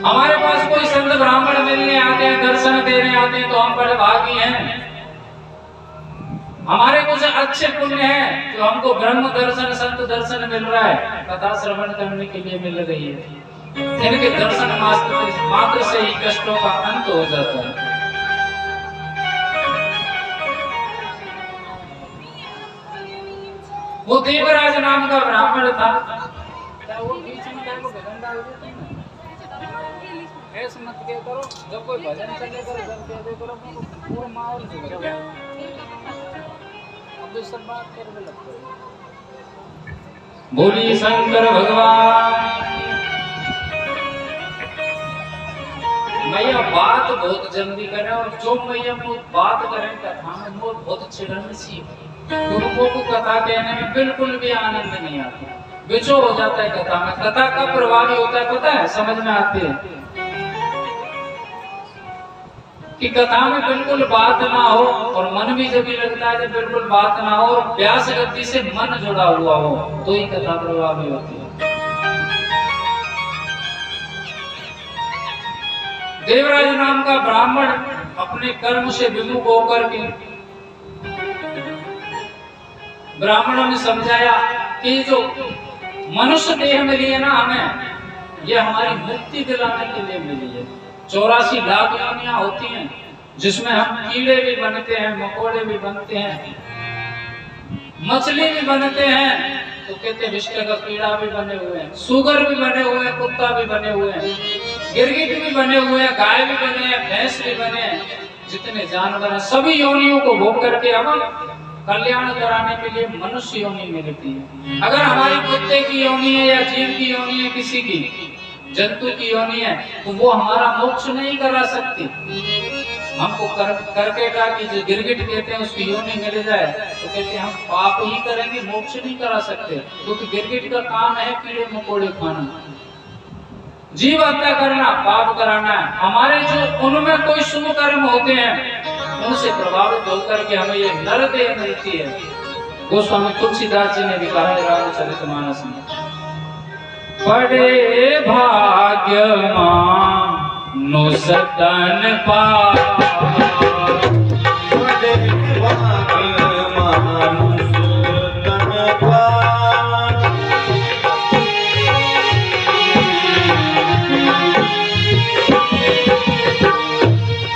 हमारे पास कोई संत ब्राह्मण मिलने आते हैं, दर्शन देने आते हैं, तो हम बड़े भागी हैं। हमारे कुछ अच्छे पुण्य हैं तो हमको ब्रह्म दर्शन, संत दर्शन मिल रहा है, कथा श्रवण करने के लिए मिल रही है। इनके दर्शन मात्र से ही कष्टों का अंत हो जाता है। वो देवराज नाम का ब्राह्मण था। वो बीच में टाइम को भजन डाल देते हैं ना, ऐसे मत क्या करो, जब कोई भजन चले करो जब कह दे करो पूरा माहौल से बच जाए। अब सब बात करने लगते हैं। बोली शंकर भगवान। मैया बात बहुत जल्दी करे और जो मैया को बात करें कथा में वो बहुत चिड़न सी लोगों को कथा कहने में बिल्कुल भी आनंद नहीं आता, बिचो हो जाता है कथा में। कथा का प्रभावी होता है पता है, समझ में आती है कि कथा में बिल्कुल बात ना हो और मन भी जब भी लगता है जब बिल्कुल बात ना हो और व्यास गति से मन जुड़ा हुआ हो तो ही कथा प्रभावी होती है। देवराज नाम का ब्राह्मण अपने कर्म से विमुख होकर के ब्राह्मणों ने समझाया कि जो मनुष्य देह मिली है ना हमें, ये हमारी मुक्ति दिलाने के लिए मिली है। 84 लाख योनियां होती हैं जिसमें हम कीड़े भी बनते हैं, मकोड़े भी बनते हैं, मछली भी बनते हैं, तो कहते हैं विष्णु का कीड़ा भी बने हुए हैं, सुगर भी बने हुए हैं, कुत्ता भी बने हुए हैं, गिरगिट भी बने हुए हैं, गाय भी बने हैं, भैंस भी बने हैं, जितने जानवर हैं सभी योनियों को भोग करके हम कल्याण कराने के लिए मनुष्य योनि मिलती है। अगर हमारी कुत्ते की योनि है या जीव की योनि है, किसी की जंतु की योनि है, तो वो हमारा मोक्ष नहीं करा सकती। हमको करकेटा की जो गिरगिट कहते हैं उसकी योनि मिल जाए तो कहते हैं हम पाप ही करेंगे, मोक्ष नहीं करा सकते, क्योंकि गिरगिट का काम है कीड़े मकोड़े खाना, जीव हत्या करना, पाप कराना है। हमारे जो उनमें कोई शुभ कर्म होते हैं उनसे प्रभावित होकर के हमें ये नर देह मिलती है। गोस्वामी तुलसीदास जी ने भी कहा है रामचरितमानस में, बड़े भाग्यवान सतन पावा, बड़े भाग्यवान सतन पावा,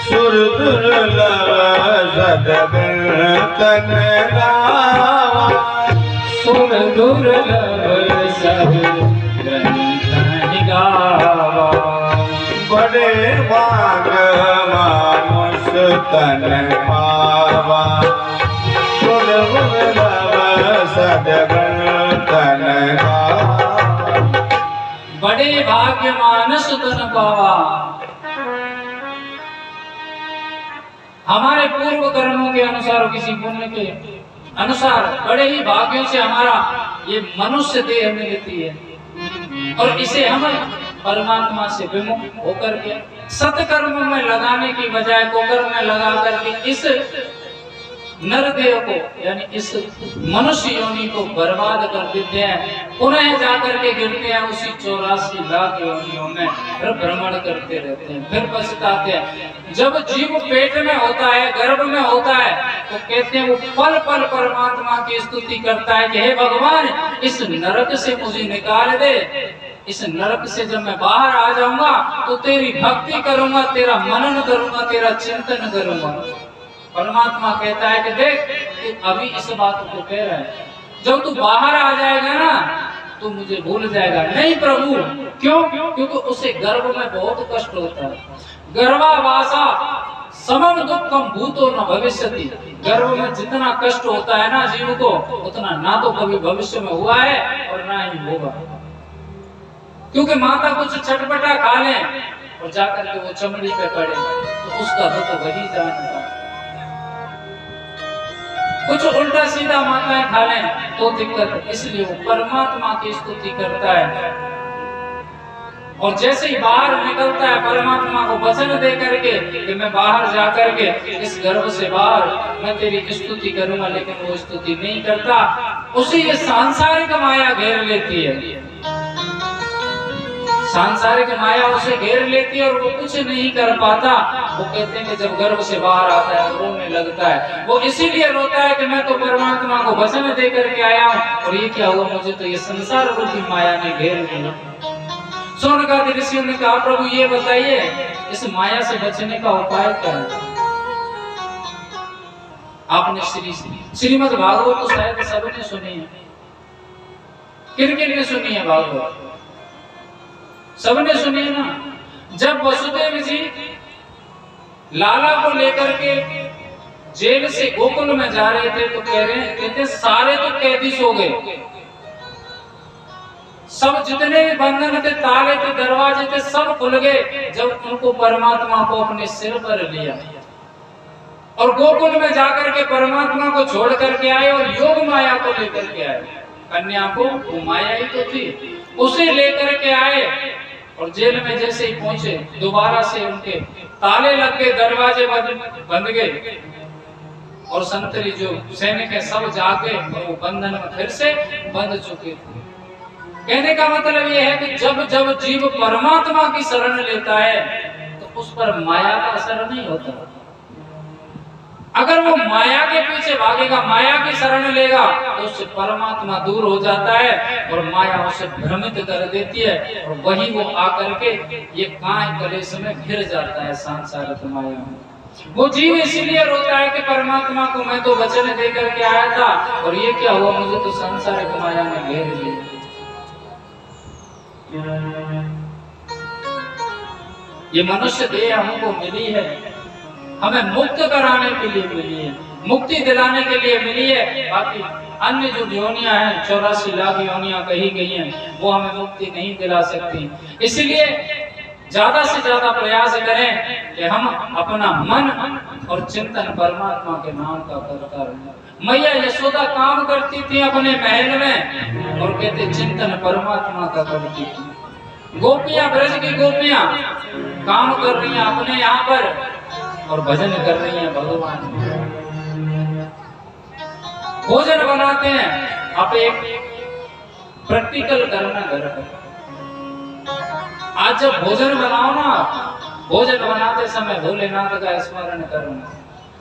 सुर दुर्लभ सदगन गावा, सुर दुर्लभ सदगन गावा, बड़े भाग्यवान तन पावा, सुर दुर्लभ सदगन तन गावा, बड़े भाग्यवान सुतन पावा। हमारे पूर्व कर्मों के अनुसार, किसी पुण्य के अनुसार बड़े ही भाग्यों से हमारा ये मनुष्य देह मिलती है और इसे हम परमात्मा से विमुख होकर के सत्कर्म में लगाने की बजाय कुकर्म में लगा करके इस नरदेह को यानी इस मनुष्य योनि को बर्बाद कर देते हैं, पुनः जाकर के गिरते हैं उसी 84 लाख योनियों में, फिर भ्रमण करते रहते हैं, फिर पछताते हैं। जब जीव पेट में होता है, गर्भ में होता है, तो कहते हैं वो पल पल परमात्मा की स्तुति करता है कि हे भगवान इस नरक से मुझे निकाल दे, इस नरक से जब मैं बाहर आ जाऊंगा तो तेरी भक्ति करूंगा, तेरा मनन करूंगा, तेरा चिंतन करूंगा। परमात्मा कहता है कि देख तू अभी इस बात को कह रहा है, जब तू बाहर आ जाएगा ना तो मुझे भूल जाएगा। नहीं प्रभु, क्यों? क्योंकि उसे गर्भ में बहुत कष्ट होता है। गर्भावासा समम दुखम भूतो न भविष्यति, गर्भ में जितना कष्ट होता है ना जीव को, उतना ना तो कभी भविष्य में हुआ है और ना ही होगा। क्योंकि माता कुछ छटपटा खा ले और जाकर के वो चमड़ी पे पड़े तो उसका दुख वही जानता है। कुछ उल्टा सीधा माताएं खा लें तो दिक्कत, इसलिए वो परमात्मा की स्तुति करता है और जैसे ही बाहर निकलता है परमात्मा को वचन दे करके कि मैं बाहर जा करके इस गर्भ से बाहर मैं तेरी स्तुति करूंगा, लेकिन वो स्तुति नहीं करता, उसे ये सांसारिक माया घेर लेती है। सांसारिक माया उसे घेर लेती है और वो कुछ नहीं कर पाता। वो कहते हैं कि जब गर्भ से बाहर आता है रोने लगता है। वो इसीलिए रोता है कि मैं तो परमात्मा को वचन दे करके आया हूँ और ये क्या हुआ, मुझे तो ये संसार रूपी माया ने घेर लिया। सोनकादि ऋषियों ने कहा प्रभु ये बताइए इस माया से बचने का उपाय क्या है। आपने श्रीमद् भागवत तो शायद सबने सुनी है, किन किन ने सुनी है भागवत? सबने सुनी है ना। जब वसुदेव जी लाला को लेकर के जेल से गोकुल में जा रहे थे तो कहते सारे तो कैदी सो गए, सब जितने भी बंधन थे, ताले थे, दरवाजे थे, सब खुल गए जब उनको परमात्मा को अपने सिर पर लिया और गोकुल में जाकर के परमात्मा को छोड़ करके आए और योग माया को लेकर के आए। कन्या को वो माया ही तो थी, उसे लेकर के आए और जेल में जैसे ही पहुंचे दोबारा से उनके ताले लग गए, दरवाजे बंद गए और संतरी जो सैनिक है सब जाके और वो बंधन में फिर से बंध चुके थे। कहने का मतलब ये है कि जब जब जीव परमात्मा की शरण लेता है तो उस पर माया का असर नहीं होता। अगर वो माया के पीछे भागेगा, माया की शरण लेगा तो उससे परमात्मा दूर हो जाता है और माया उसे भ्रमित कर देती है और वही वो आकर के ये काय कलेश में घिर जाता है सांसारिक माया में। वो जीव इसीलिए रोता है कि परमात्मा को मैं तो वचन दे करके आया था और ये क्या हुआ, मुझे तो सांसारिक माया ने घेर लिया। ये मनुष्य देह हमको मिली है, हमें मुक्त कराने के लिए मिली है, मुक्ति दिलाने के लिए मिली है। बाकी अन्य जो योनियां हैं, 84 लाख योनियां कही गई हैं, वो हमें मुक्ति नहीं दिला सकती। इसलिए ज्यादा से ज्यादा प्रयास करें कि हम अपना मन और चिंतन परमात्मा के नाम का करता रहें। मैया यशोदा काम करती थी अपने महल में और कहते चिंतन परमात्मा का करती थी। गोपियां, ब्रज की गोपियां काम कर रही हैं अपने यहाँ पर और भजन कर रही हैं भगवान। भोजन बनाते हैं, आप एक प्रैक्टिकल करना घर पर। आज जब भोजन बनाओ ना, भोजन बनाते समय भोलेनाथ का स्मरण करना,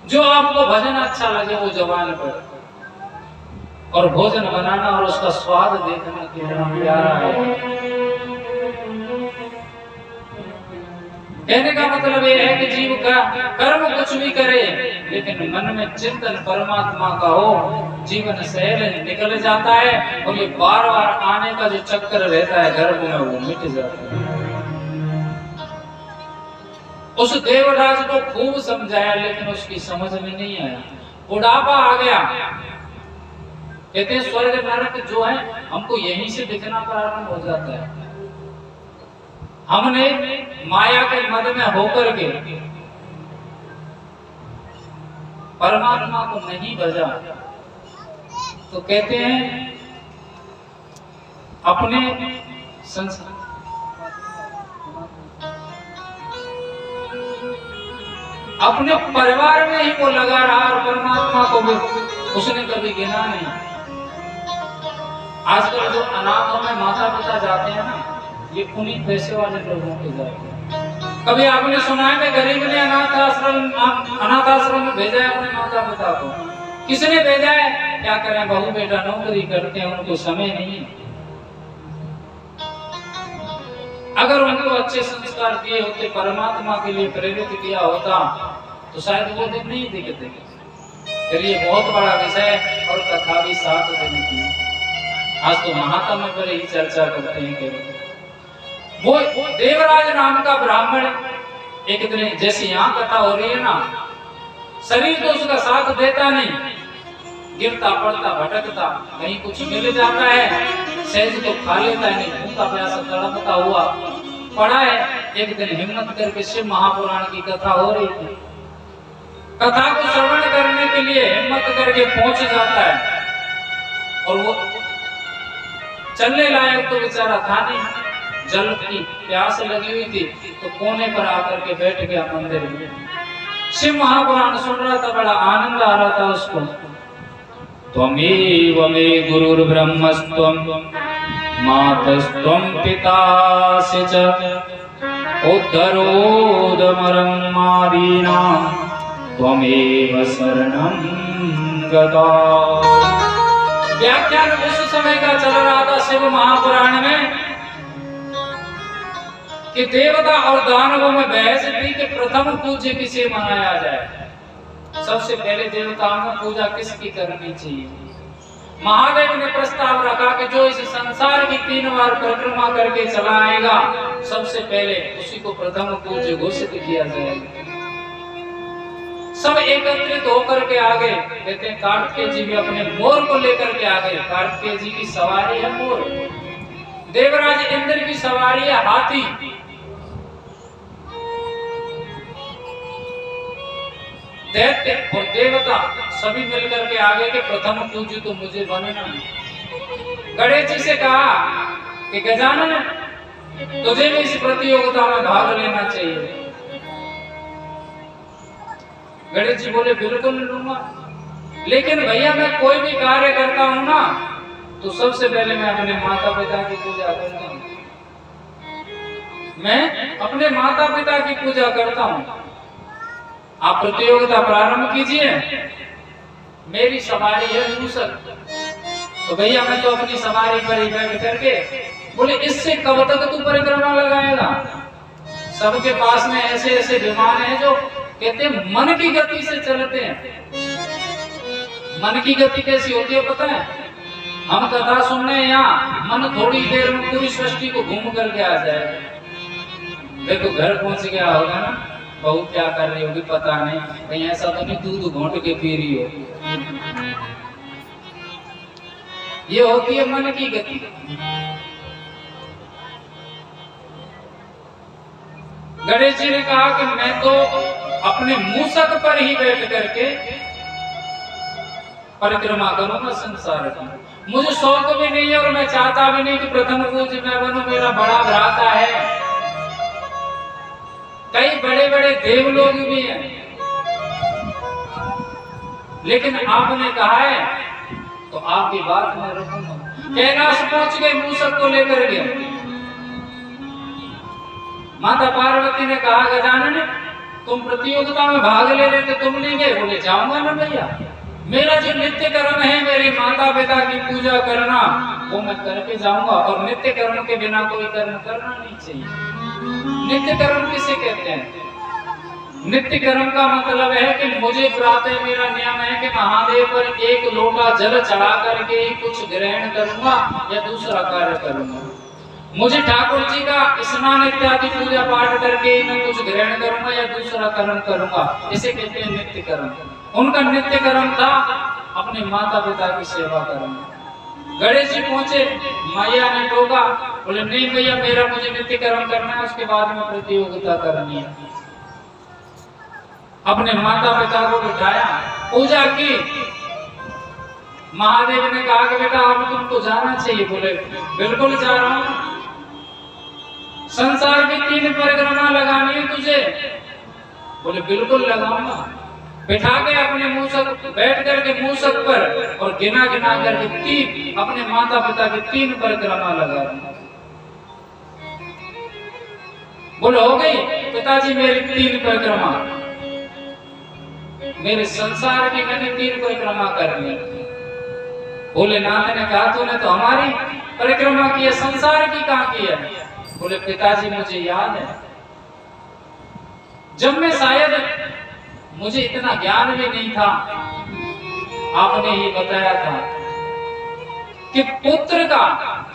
जो आपको भजन अच्छा लगे वो जबान पर, और भोजन बनाना और उसका स्वाद देखना कितना प्यारा है। कहने का मतलब ये है कि जीव का कर्म कुछ भी करे लेकिन मन में चिंतन परमात्मा का हो, जीवन सहज निकल जाता है और ये बार बार आने का जो चक्कर रहता है गर्भ में वो मिट जाता है। उस देवराज को खूब समझाया लेकिन उसकी समझ में नहीं आया, बुढ़ापा आ गया। कहते हैं स्वर्ग नरक जो है हमको यहीं से दिखना प्रारंभ हो जाता है। हमने माया के मद में होकर के परमात्मा को नहीं भजा तो कहते हैं अपने संसार अपने परिवार में ही वो लगा रहा और परमात्मा को भी उसने कभी गिना नहीं। आजकल जो अनाथों में माता पिता जाते हैं ना, ये उन्हीं पैसे वाले लोगों के जाते हैं। कभी आपने सुना है कि गरीब ने अनाथ आश्रम में भेजा है अपने माता पिता को? किसने भेजा है? क्या करें, बहू बेटा नौकरी करते हैं, उनको समय नहीं है। अगर उनको अच्छे संस्कार दिए होते, परमात्मा के लिए प्रेरित किया होता तो शायद वो दिन नहीं दिखते। फिर ये बहुत बड़ा विषय और कथा भी 7 दिन की। आज तो महात्मा पर ही चर्चा करते हैं कि वो देवराज नाम का ब्राह्मण एक दिन, जैसे यहाँ कथा हो रही है ना, शरीर तो उसका साथ देता नहीं, गिरता पड़ता भटकता, कहीं कुछ मिल जाता है, सहज तो खा लेता है, नहीं भूखा प्यासा तड़पता हुआ पड़ा है। एक दिन हिम्मत करके शिव महापुराण की कथा हो रही थी, कथा को श्रवण करने के लिए हिम्मत करके पहुंच जाता है और वो चलने लायक तो बेचारा था नहीं, जल की प्यास लगी हुई थी तो कोने पर आकर के बैठ गया मंदिर में। शिव महापुराण सुन रहा था, बड़ा आनंद आ रहा था उसको। त्वमेव मे गुरुर्ब्रह्मस्त्वं मातस्त्वं पितासि च उद्धरोदमरं मादीनां त्वमेव शरणं गता। व्याख्यान उस समय का चल रहा था शिव महापुराण में कि देवता और दानवों में बहस थी कि प्रथम पूज्य किसे मनाया जाए, सबसे पहले देवताओं में पूजा किसकी करनी चाहिए। महादेव ने प्रस्ताव रखा कि जो इस संसार की 3 बार परिक्रमा करके चला आएगा, सबसे पहले उसी को प्रथम पूज्य घोषित किया जाएगा। सब एकत्रित होकर के आ गए। कहते हैं कार्तिकेय जी भी अपने मोर को लेकर के आ गए। कार्तिकेय जी की सवारी है मोर, देवराज इंद्र की सवारी है हाथी, दैत्य और देवता सभी मिलकर के आगे के प्रथम पूज्य तो मुझे बनना है। गणेश जी से कहा कि गजानन तुझे भी इस प्रतियोगिता में भाग लेना चाहिए। गणेश जी बोले बिल्कुल लूंगा, लेकिन भैया मैं कोई भी कार्य करता हूं ना तो सबसे पहले मैं अपने माता पिता की पूजा करता हूं। मैं अपने माता पिता की पूजा करता हूं। आप प्रतियोगिता प्रारंभ कीजिए। मेरी सवारी है मूसक, तो भैया मैं तो अपनी सवारी पर ही बैठ करके बोले इससे कब तक तू परिक्रमा लगाएगा? सबके पास में ऐसे ऐसे विमान हैं जो कहते हैं मन की गति से चलते हैं। मन की गति कैसी होती है पता है? हम कथा सुन रहे हैं यहाँ, मन थोड़ी देर में पूरी सृष्टि को घूम करके आ जाएगा। देखो घर पहुंच गया होगा ना, बहू क्या कर रही होगी पता नहीं, कहीं ऐसा तो नहीं दूध घोंट के पी रही हो। ये होती है मन की गति। गणेश जी ने कहा कि मैं तो अपने मूसक पर ही बैठ करके परिक्रमा करूंगा संसार की। मुझे शौक भी नहीं है और मैं चाहता भी नहीं कि प्रथम पूज्य मैं बनूं। मेरा बड़ा भ्राता है, कई बड़े बड़े देव लोग भी हैं, लेकिन आपने कहा है तो आपकी बात मैं रखूंगा। कैलाश पहुंच गए मूसक को लेकर के। माता पार्वती ने कहा गजानन तुम प्रतियोगिता में भाग ले रहे थे, तुम नहीं गए? बोले जाऊंगा ना भैया, मेरा जो नित्य कर्म है मेरे माता पिता की पूजा करना वो मैं करके जाऊंगा। और नित्य कर्म के बिना कोई कर्म करना नहीं चाहिए। नित्य कर्म किसे कहते हैं? नित्य कर्म का मतलब है कि मुझे प्रातः मेरा नियम है कि महादेव पर 1 लोटा जल चढ़ा करके ही कुछ ग्रहण करूंगा या दूसरा कार्य करूंगा। मुझे ठाकुर जी का स्नान इत्यादि पूजा पाठ करके ही मैं कुछ ग्रहण करूंगा या दूसरा कर्म करूंगा। इसे कहते हैं नित्य कर्म। उनका नित्य कर्म था अपने माता पिता की सेवा करना। गणेश जी पहुंचे, मैया ने टोका, बोले नहीं भैया मेरा मुझे नित्य कर्म करना है, उसके बाद में प्रतियोगिता करनी है। अपने माता पिता को बिठाया, पूजा की। महादेव ने कहा कि बेटा अब तुमको जाना चाहिए। बोले बिल्कुल जा रहा हूं। संसार की 3 परिक्रमा लगानी है तुझे? बोले बिल्कुल लगाऊंगा। बिठा के अपने मूसक बैठ करके मूसक पर और गिना गिना करके 3 अपने माता पिता की 3 परिक्रमा लगा। बोले हो गई पिताजी मेरी 3 परिक्रमा, मेरे संसार की मैंने 3 परिक्रमा करनी। भोलेनाथ ने कहा तूने तो हमारी परिक्रमा की है, संसार की कहां की है? बोले पिताजी मुझे याद है, जब मैं शायद मुझे इतना ज्ञान भी नहीं था, आपने ये बताया था कि पुत्र का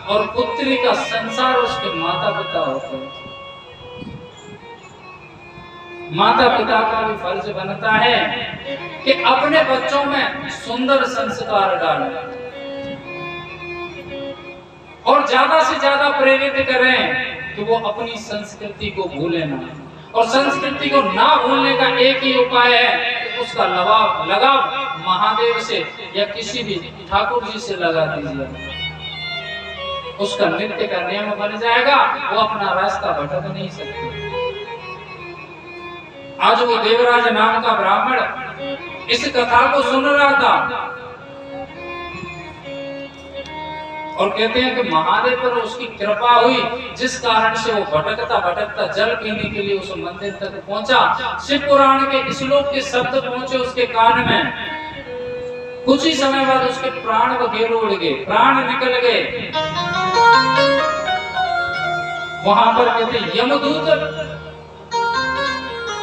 और पुत्री का संसार उसके माता पिता होते हैं। माता पिता का भी फर्ज बनता है कि अपने बच्चों में सुंदर संस्कार डालें और ज्यादा से ज्यादा प्रेरित करें कि वो अपनी संस्कृति को भूले ना। और संस्कृति को ना भूलने का एक ही उपाय है कि उसका लगाव महादेव से या किसी भी ठाकुर जी से लगा दीजिए। उसका नित्य का नियम बन जाएगा, वो अपना रास्ता भटक नहीं सकते। आज वो देवराज नाम का ब्राह्मण इस कथा को सुन रहा था और कहते हैं कि महादेव पर उसकी कृपा हुई, जिस कारण से वो भटकता भटकता जल पीने के लिए उस मंदिर तक पहुंचा। शिव पुराण के श्लोक के शब्द पहुंचे उसके कान में। कुछ ही समय बाद उसके प्राण वगैरह उड़ गए, प्राण निकल गए। वहां पर कहते यमदूत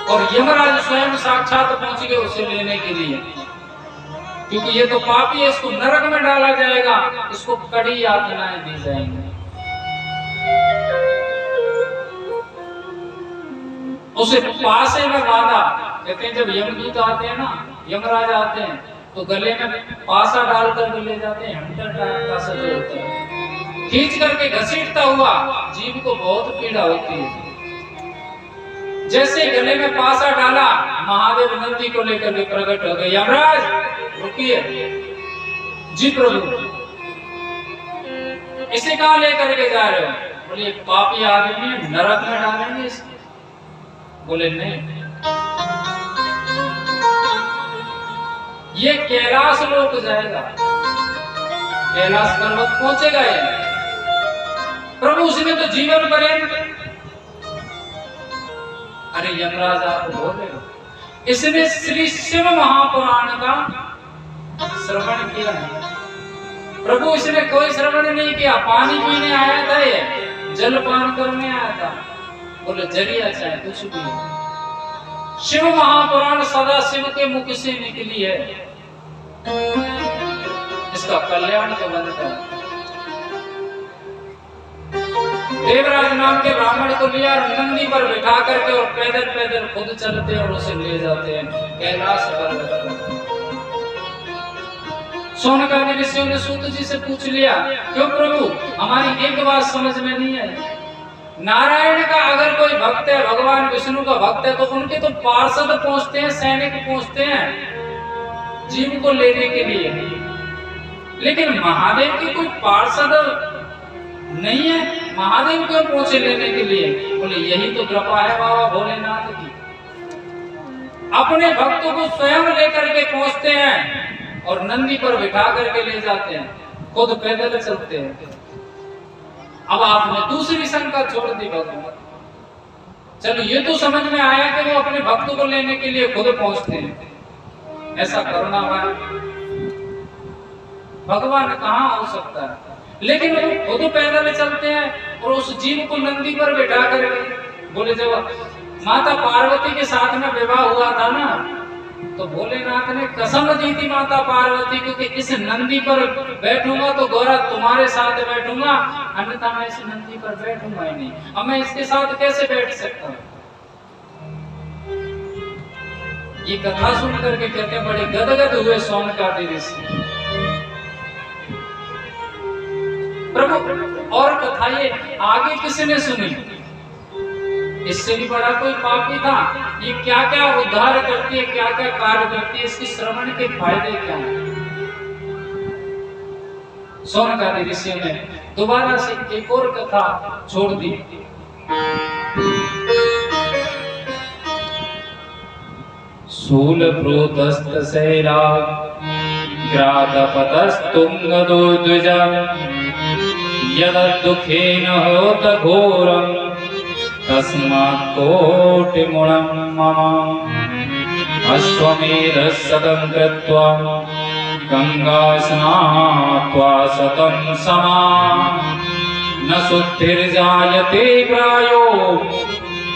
और यमराज स्वयं साक्षात पहुंच गए उसे लेने के लिए। क्योंकि ये तो पापी है, इसको नरक में डाला जाएगा, इसको कड़ी यातनाएं दी जाएंगी। उसे पासे में बांधा, कहते हैं जब यमदूत आते हैं ना, यमराज आते हैं तो गले में पासा डालकर ले जाते हैं, हंटर टाइप का सा जो होता है, खींच करके घसीटता हुआ जीव को बहुत पीड़ा होती है। जैसे गले में पासा डाला, महादेव नंदी को लेकर के प्रकट हो गए। यमराज रुकिए, जी प्रभु इसे कहां लेकर के जा रहे हो? बोले पापी आदमी है, नरक में डालेंगे इसको। बोले नहीं, ये कैलाश लोक जाएगा, कैलाश पर्वत पहुंचेगा ये। प्रभु उसने तो जीवन पर्यंत, अरे यमराज आप बोले, इसने श्री शिव महापुराण का श्रवण किया है। प्रभु इसने कोई श्रवण नहीं किया, पानी पीने आया था, ये जल पान करने आया था। बोले जरिया चाहे कुछ भी, शिव महापुराण सदा शिव के मुख से निकली है, इसका कल्याण तो बनता है। देवराज नाम के ब्राह्मण को लिया, नंदी पर बिठा करके और पैदल पैदल खुद चलते और उसे ले जाते हैं कैलाश पर्वत पर। सोनकादि ऋषियों ने सूत जी से पूछ लिया, क्यों प्रभु हमारी एक बात समझ में नहीं आई, नारायण का अगर कोई भक्त है, भगवान विष्णु का भक्त है, तो उनके तो पार्षद पहुंचते हैं, सैनिक पहुंचते हैं जीव को लेने के लिए, लेकिन महादेव की कोई पार्षद नहीं है, महादेव क्यों पहुंचे लेने के लिए? बोले यही तो कृपा है बाबा भोलेनाथ की, अपने भक्तों को स्वयं लेकर के पहुंचते हैं और नंदी पर बिठा करके ले जाते हैं, खुद पैदल चलते हैं। अब आपने दूसरी शंका छोड़ दी भगवान, चलो ये तो समझ में आया कि वो अपने भक्तों को लेने के लिए खुद पहुंचते हैं, ऐसा करुणावान भगवान कहाँ हो सकता है? लेकिन वो खुद पैदल चलते हैं और उस जीव को नंदी पर बिठा कर, बोले जब माता पार्वती के साथ में विवाह हुआ था ना, तो भोलेनाथ ने कसम दी थी माता पार्वती को कि इस नंदी पर बैठूंगा तो गौरा तुम्हारे साथ बैठूंगा, अन्यथा मैं इस नंदी पर बैठूंगा ही नहीं। अब मैं इसके साथ कैसे बैठ सकता हूँ? ये कथा सुन करके कहते हैं बड़े गदगद हुए सोनकादि ऋषि। प्रभु और कथा ये आगे किसने सुनी? इससे भी बड़ा कोई पापी था, ये क्या क्या उद्धार करती है, क्या क्या कार्य करती है, इसकी श्रवण के फायदे क्या हैं? सोनकादि ऋषियों ने दोबारा से एक और कथा छोड़ दी। शूल प्रोतस्त सैरा ग्रादपतस्तुंगदोद्विजा यदुखेन होत घोरम तस्मात् कोटिमुणं मम अश्वमेध शतं कृत्वा गंगा स्नात्वा शतं समा न शुद्धिर्जायते प्रायो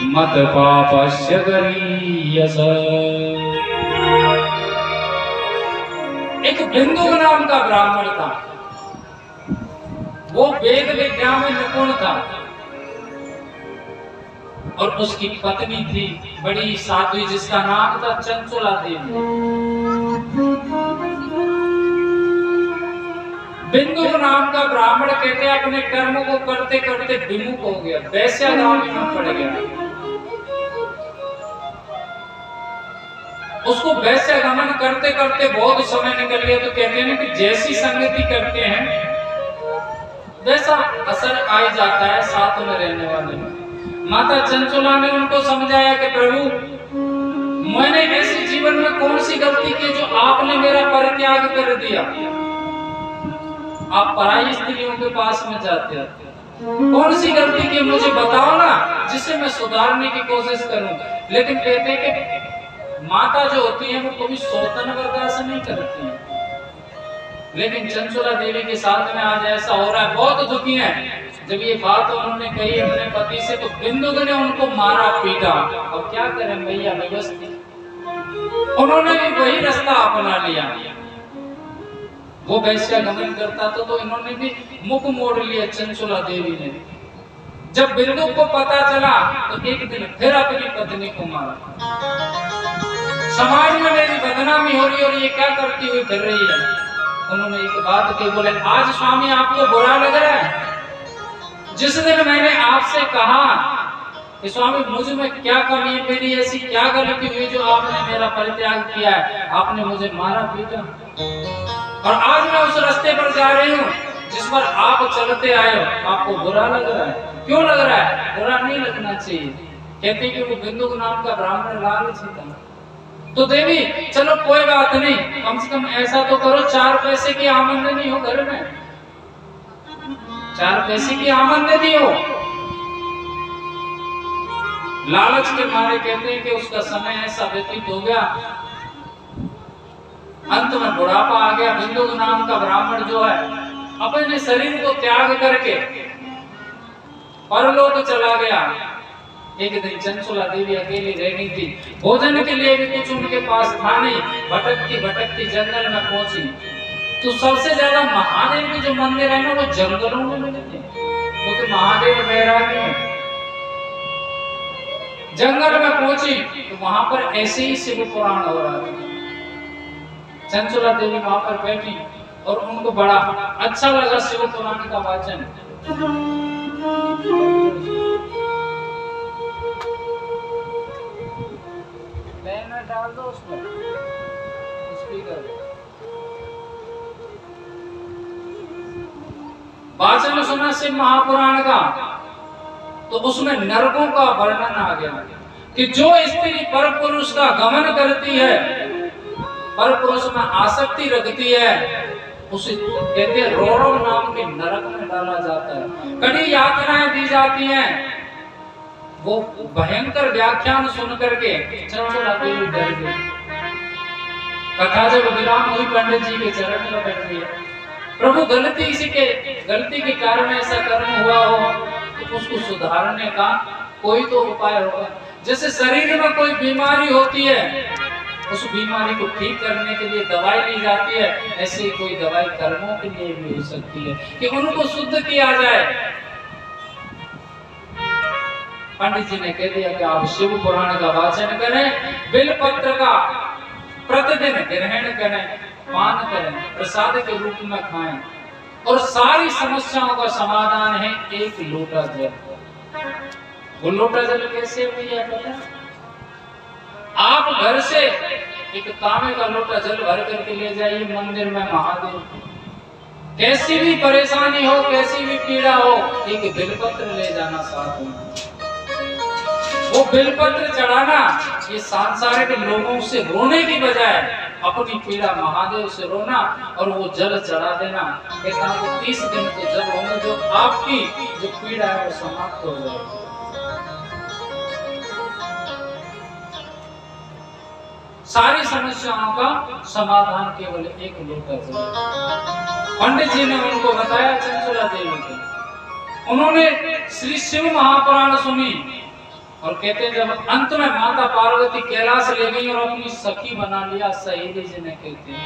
मत पापस्य गरीयस। एक बिंदु नाम का ब्राह्मण था, वो वेद विद्या में निपुण था और उसकी पत्नी थी बड़ी साध्वी जिसका नाम था चंचुला देवी। बिंदु नाम का ब्राह्मण कहते हैं अपने कर्म को करते करते विमुख हो गया, वैश्यागामी में पड़ गया। उसको वैश्यागमन करते करते बहुत समय निकल गया, तो कहते हैं कि जैसी संगति करते हैं वैसा असर आ जाता है साथ में रहने वाले में। माता चंचुला ने उनको समझाया कि प्रभु मैंने ऐसे जीवन में कौन सी गलती की जो आपने मेरा परित्याग कर दिया, आप पराई स्त्रियों के पास में जाते हैं, कौन सी गलती की मुझे बताओ ना जिसे मैं सुधारने की कोशिश करूं। लेकिन कहते हैं कि माता जो होती है वो कभी सौतन बर्दाश्त नहीं करती है, लेकिन चंचुला देवी के साथ में आज ऐसा हो रहा है, बहुत दुखी है। जब ये बात उन्होंने कही अपने पति से तो बिंदु ने उनको मारा पीटा। अब क्या करें भैया, व्यवस्थित उन्होंने भी वही रास्ता अपना लिया। वो वैश्या गमन करता तो इन्होंने भी मुख मोड़ लिया चंचला देवी ने। जब बिंदु को पता चला तो एक दिन फिर अपनी पत्नी को मारा। समाज में मेरी बदनामी हो रही है और ये क्या करती हुई फिर रही है। उन्होंने एक बात कही, बोले आज स्वामी आपको बुरा लग रहा है? जिस दिन मैंने आपसे कहा कि स्वामी मुझ में क्या कमी है, मेरी ऐसी क्या गलती हुई जो आपने मेरा परित्याग किया है, आपने मुझे मारा पीटा, और आज मैं उस रास्ते पर जा रही हूँ जिस पर आप चलते आए हो, आपको बुरा लग रहा है? क्यों लग रहा है? बुरा नहीं लगना चाहिए। कहते कि वो बिंदु नाम का ब्राह्मण लालची था। तो देवी चलो कोई बात नहीं, कम से कम ऐसा तो करो 4 पैसे की आमदनी हो घर में, 4 पैसे की आमदनी हो। लालच के मारे कहते हैं कि उसका समय ऐसा व्यतीत हो गया, अंत में बुढ़ापा आ गया। बिंदु नाम का ब्राह्मण जो है अपने शरीर को त्याग करके परलोक चला गया। एक दिन चंचला देवी अकेली रह गई थी, भोजन के लिए भी कुछ उनके पास था नहीं। भटकती भटकती जंगल में पहुंची तो सबसे ज्यादा महादेव के जो मंदिर है ना वो जंगलों में मिले थे, क्योंकि महादेव बैरागी है। जंगल में पहुंची तो वहां पर ऐसे ही शिव पुराण हो रहा था। चंचला देवी वहां पर बैठी और उनको बड़ा अच्छा लगा शिव पुराण का वाचन। डाल दो उसमें स्पीकर। वाचन सुना शिव महापुराण का तो उसमें नरकों का वर्णन आ गया कि जो स्त्री पर पुरुष का गमन करती है, पर पुरुष में आसक्ति रखती है, उसे कहते हैं रोड़ो नाम के नरक में डाला जाता है, कड़ी यातनाएं दी जाती हैं। वो भयंकर व्याख्यान सुन करके चंचला देवी डर गई। कथा जब विराम हुई पंडित जी के चरण में बैठ गई, प्रभु गलती के कारण ऐसा कर्म हुआ हो तो उसको सुधारने का कोई तो उपाय होगा। जैसे शरीर में कोई बीमारी होती है, उस बीमारी को ठीक करने के लिए दवाई ली जाती है, ऐसे ही कोई दवाई कर्मों के लिए भी हो सकती है कि उनको शुद्ध किया जाए। पंडित जी ने कह दिया कि आप शिव पुराण का वाचन करें, बिलपत्र का प्रतिदिन ग्रहण करें, पान करें, प्रसाद के रूप में खाएं, और सारी समस्याओं का समाधान है एक लोटा जल। वो लोटा जल कैसे भैया पता? आप घर से एक तांबे का लोटा जल भर करके ले जाइए मंदिर में महादेव। कैसी भी परेशानी हो, कैसी भी पीड़ा हो, एक बिलपत्र ले जाना साथ में। वो बिलपत्र चढ़ाना, ये सांसारिक लोगों से रोने की बजाय अपनी पीड़ा महादेव से रोना और वो जल चढ़ा देना। कहता है 30 दिन तो जल होंगे जो आपकी जो पीड़ा है वो समाप्त हो जाएगी। सारी समस्याओं का समाधान केवल एक लोटा जल। पंडित जी ने उनको बताया चंचला देवी को। उन्होंने श्री शिव महापुराण सुनी और कहते हैं जब अंत में माता पार्वती कैलाश ले गई और अपनी सखी बना लिया, सहेली जी ने कहते हैं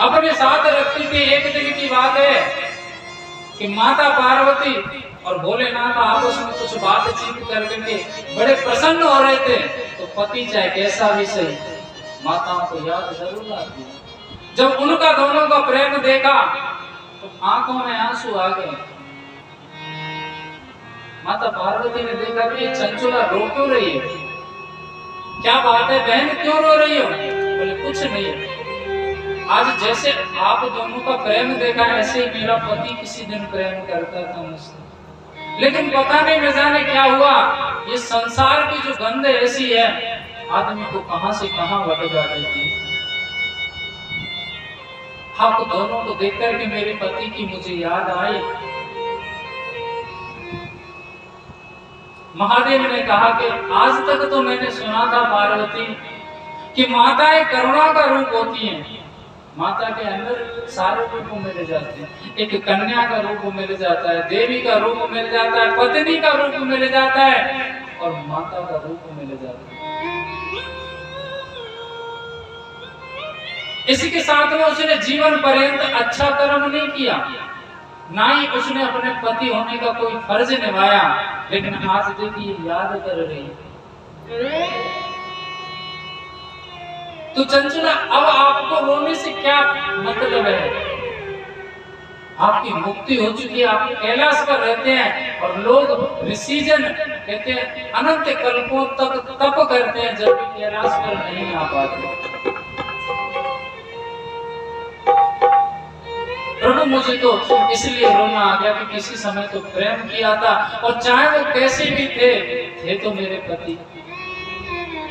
अपने साथ रखती थी। एक दिन की बात है कि माता पार्वती और भोलेनाथ आपस में कुछ बातचीत करके बड़े प्रसन्न हो रहे थे, तो पति चाहे कैसा भी सही माताओं को याद जरूर आती है। जब उनका दोनों का प्रेम देखा तो आंखों में आंसू आ गए। माता पार्वती ने देखा कि चंचला रो क्यों रही है, क्या बात है बहन, क्यों रो रही हो? बोले कुछ नहीं, आज जैसे आप दोनों का प्रेम देखा ऐसे ही मेरा पति किसी दिन प्रेम करता था मुझसे, लेकिन पता नहीं न जाने क्या हुआ। ये संसार की जो गंध ऐसी है, आदमी को कहां से कहां भटका देती है। आप दोनों को देख करके मेरे पति की मुझे याद आई। महादेव ने कहा कि आज तक तो मैंने सुना था पार्वती कि माताएं करुणा का रूप होती हैं, माता के अंदर सारे रूप मिल जाते हैं। एक कन्या का रूप मिल जाता है, देवी का रूप मिल जाता है, पत्नी का रूप मिल जाता है और माता का रूप मिल जाता है। इसके साथ में उसने जीवन पर्यंत अच्छा कर्म नहीं किया, ना ही उसने अपने पति होने का कोई फर्ज निभाया, लेकिन आज देखिए याद कर रही। तो चंचला, अब आपको रोने से क्या मतलब है? आपकी मुक्ति हो चुकी है, आप कैलाश पर रहते हैं और लोग ऋषिजन कहते हैं अनंत कल्पों तक तप करते हैं, जब भी कैलाश पर नहीं आ पाते। प्रभु मुझे तो इसलिए रोना आ गया कि किसी समय तो प्रेम किया था, और चाहे वो कैसे भी थे तो मेरे पति।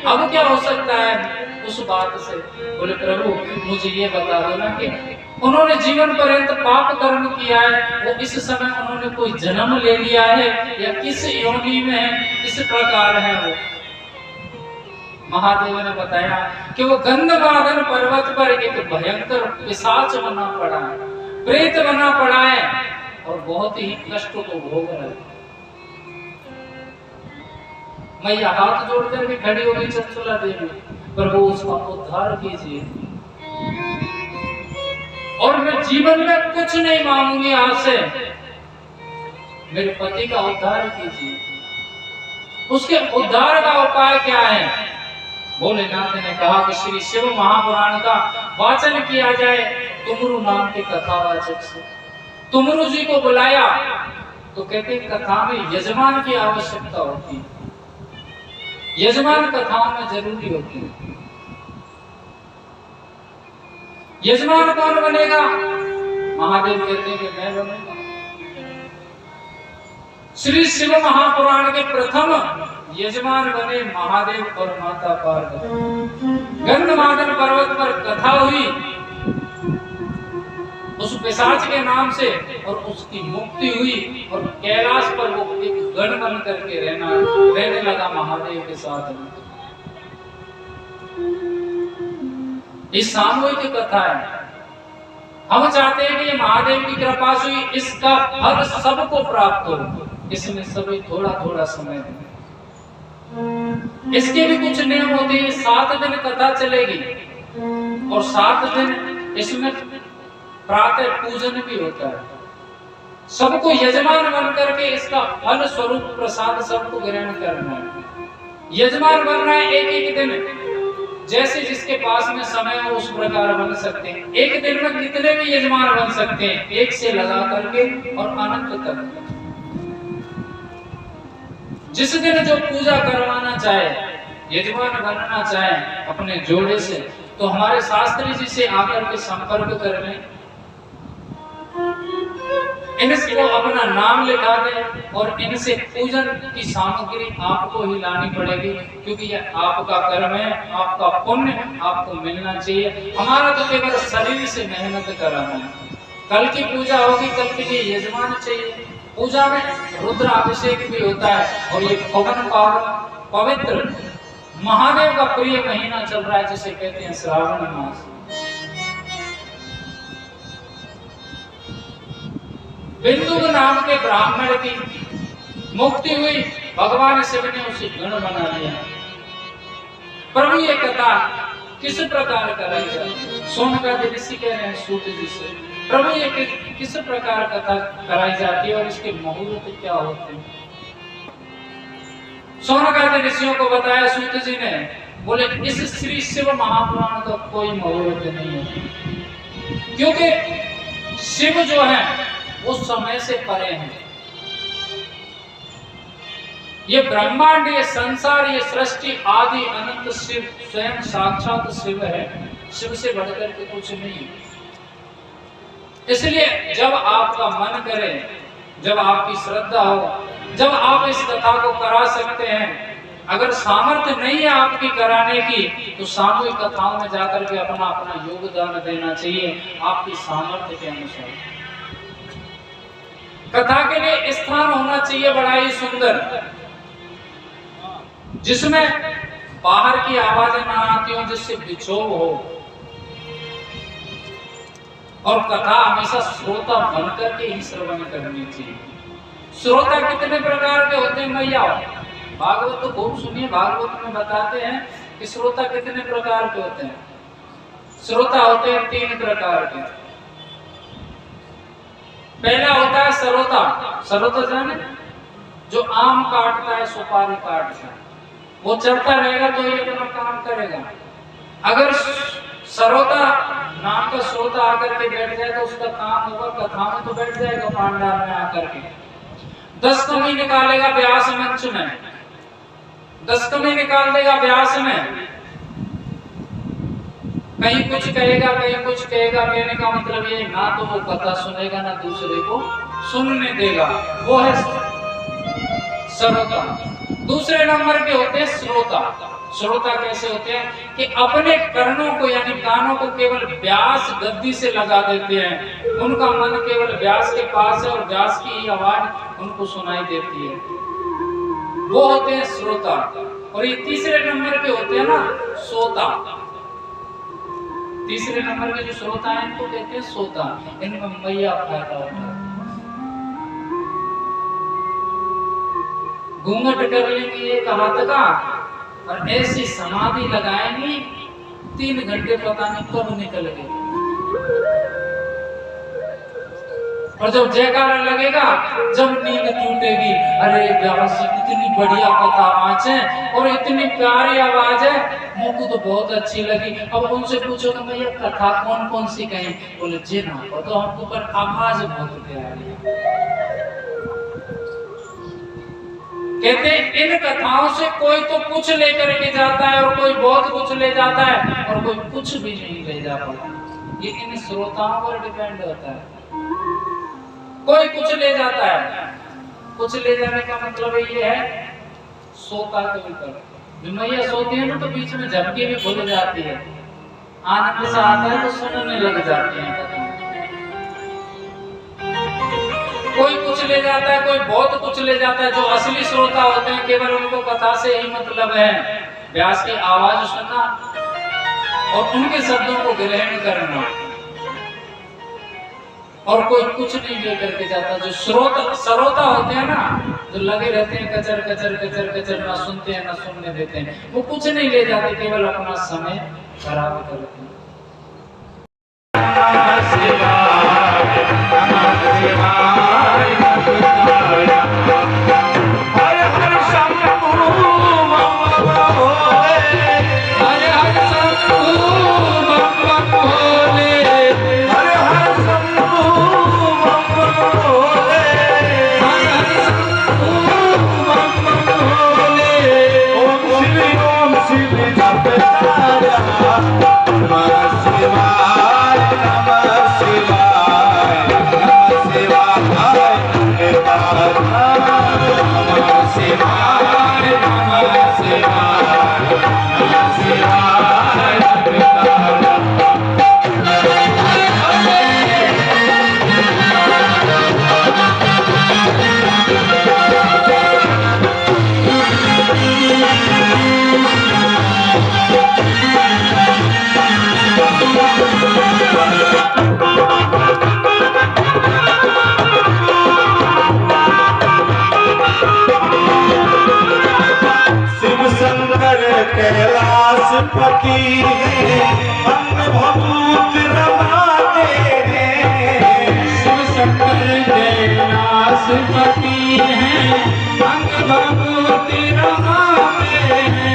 अब क्या हो सकता है उस बात से? बोले प्रभु मुझे ये बता दो ना कि उन्होंने जीवन पर्यंत पाप कर्म किया है, वो इस समय उन्होंने कोई जन्म ले लिया है या किस योनि में है, किस प्रकार है वो? महादेव ने बताया कि वो गंधमादन पर्वत पर एक भयंकर पिशाच बना पड़ा है, प्रेत बना पड़ा है, और बहुत ही कष्ट को भोग रहा है। मैया हाथ जोड़कर भी खड़ी हो गई चंचला देवी, प्रभु उसका उद्धार कीजिए, और मैं जीवन में कुछ नहीं मांगूंगी आपसे, मेरे पति का उद्धार कीजिए। उसके उद्धार का उपाय क्या है? भोलेनाथ ने कहा कि श्री शिव महापुराण का वाचन किया जाए तुमरु नाम के कथावाचक से। तुमरु जी को बुलाया तो कहते कथा में यजमान की आवश्यकता होती है, यजमान कथाओं में जरूरी होती है। यजमान कौन बनेगा? महादेव कहते हैं कि मैं बनूंगा। श्री शिव महापुराण के प्रथम यजमान बने महादेव और माता पार्वती। गंधमादन पर्वत पर कथा हुई उस पिशाच के नाम से, और उसकी मुक्ति हुई, और कैलाश पर वो एक गण बन करके रहने लगा महादेव के साथ। इस सामूहिक कथा है। हम चाहते हैं कि ये महादेव की कृपा से इसका फल सबको प्राप्त हो, इसमें सभी थोड़ा थोड़ा समय दें। इसके भी कुछ नियम होते हैं। 7 दिन कथा चलेगी और 7 दिन इसमें प्रातः पूजन भी होता है। सबको यजमान बन करके इसका फल स्वरूप प्रसाद सबको ग्रहण करना है। यजमान बनना है एक एक दिन, जैसे जिसके पास में समय हो उस प्रकार बन सकते हैं। एक दिन में कितने भी यजमान बन सकते हैं, एक से लगा करके और अनंत तक। जिस दिन जो पूजा करवाना चाहे, यजमान बनना चाहे अपने जोड़े से, तो हमारे शास्त्री जी से आकर के संपर्क कर लें, इनको अपना नाम लिखा दें और इनसे पूजन की सामग्री आपको ही लानी पड़ेगी, क्योंकि ये आपका कर्म है, आपका पुण्य आपको मिलना चाहिए। हमारा तो केवल शरीर से मेहनत कराना है। कल की पूजा होगी, कल के लिए यजमान चाहिए। पूजा में रुद्राभिषेक भी होता है, और ये पवन पावन पवित्र महादेव का प्रिय महीना चल रहा है, जिसे कहते हैं श्रावण मास। बिंदु नाम के ब्राह्मण की मुक्ति हुई, भगवान शिव ने उसे गण बना लिया। प्रभु ये कथा किस प्रकार कराई जाती? सोनकादि ऋषि कह रहे हैं सूत जी से, प्रभु ये किस प्रकार कथा कराई जाती है और इसके मुहूर्त क्या होते हैं? सोनकादि ऋषियों को बताया सूत जी ने, बोले इस श्री शिव महापुराण का कोई मुहूर्त नहीं है, क्योंकि शिव जो है उस समय से परे हैं। ये ब्रह्मांड, ये संसार, ये सृष्टि आदि अनंत शिव स्वयं साक्षात शिव है। शिव से बढ़कर के कुछ नहीं। इसलिए जब आपका मन करे, जब आपकी श्रद्धा हो, जब आप इस कथा को करा सकते हैं। अगर सामर्थ्य नहीं है आपकी कराने की, तो सामूहिक कथाओं में जाकर के अपना अपना योगदान देना चाहिए आपकी सामर्थ्य के अनुसार। कथा के लिए स्थान होना चाहिए बड़ा ही सुंदर, जिसमें बाहर की आवाजें ना आती हो, जिससे विक्षोभ हो, और कथा हमेशा श्रोता बनकर के ही श्रवण करनी चाहिए। श्रोता कितने प्रकार के होते हैं मैया? भागवत तो खूब सुनिए, भागवत में बताते हैं कि श्रोता कितने प्रकार के होते हैं। श्रोता होते हैं 3 प्रकार के। पहला होता है सरोता। सरोता जाने, जो आम काटता है, सुपारी काटता है, वो चलता रहेगा तो ये अपना काम करेगा। अगर सरोता नाम का श्रोता आकर के बैठ जाए तो उसका काम होगा, कथा में तो बैठ जाएगा पांडाल में आकर के 10 कमी निकालेगा व्यास मंच में, 10 कमी निकाल देगा व्यास में। कहीं कुछ कहेगा, कहीं कुछ कहेगा। कहने का मतलब ये, ना तो वो कथा सुनेगा, ना दूसरे को सुनने देगा। वो है सरोता। दूसरे नंबर पे होते हैं श्रोता। श्रोता कैसे होते हैं कि अपने कर्णों को यानी कानों को केवल व्यास गद्दी से लगा देते हैं। उनका मन केवल व्यास के पास है और व्यास की ही आवाज उनको सुनाई देती है। वो होते हैं श्रोता। और ये तीसरे नंबर पे होते हैं ना सोता। तीसरे नंबर के जो श्रोता हैं इनको कहते हैं सोता। इनमें मैया फायदा होता है। घूंघट कर लेंगे एक हाथ का और ऐसी समाधि लगाएंगे 3 घंटे पता नहीं कब निकल गए। और जब जयकारा लगेगा, जब नींद टूटेगी, अरे व्यास जी कितनी बढ़िया कथा आज है और इतनी प्यारी आवाज है, मुझको तो बहुत अच्छी लगी। अब उनसे पूछो ना भैया कथा कौन कौन सी कही, बोले जी ना तो हमको पर आवाज बहुत प्यारी है। कहते इन कथाओं से कोई तो कुछ लेकर के जाता है और कोई बहुत कुछ ले जाता है और कोई कुछ भी नहीं ले जा पाता। ये इन श्रोताओं पर डिपेंड होता है। कोई कुछ ले जाता है, कुछ ले जाने का मतलब ये है सोता के ऊपर। जो मैया सोती है ना तो बीच में झपकी भी भूल जाती है, आनंद से आता है तो सुनने लग जाती है। कोई कुछ ले जाता है, कोई बहुत कुछ ले जाता है। जो असली श्रोता होते हैं केवल उनको कथा से ही मतलब है, व्यास की आवाज सुनना और उनके शब्दों को ग्रहण करना, और कोई कुछ नहीं लेकर के जाता। जो श्रोता होते हैं ना, जो लगे रहते हैं कचर कचर कचर कचर, ना सुनते हैं ना सुनने देते हैं, वो कुछ नहीं ले जाते, केवल अपना समय खराब करते हैं। कैलाश पति अंग भभूत रमाते हैं। शिव शंकर कैलाश पति हैं, अंग भभूत रमाते हैं।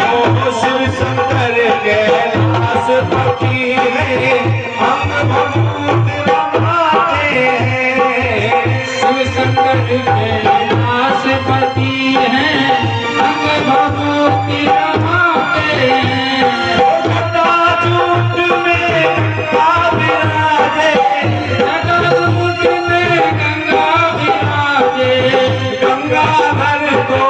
ओ शिव शंकर कैलाश पति हैं, अंग भभूत रमाते हैं। शिव शंकर कैलाश पति हैं, अंग भभूत रमाते हैं। जटाजूट में गंगा विराजे, जटाजूट में गंगा विराजे, गंगाधर को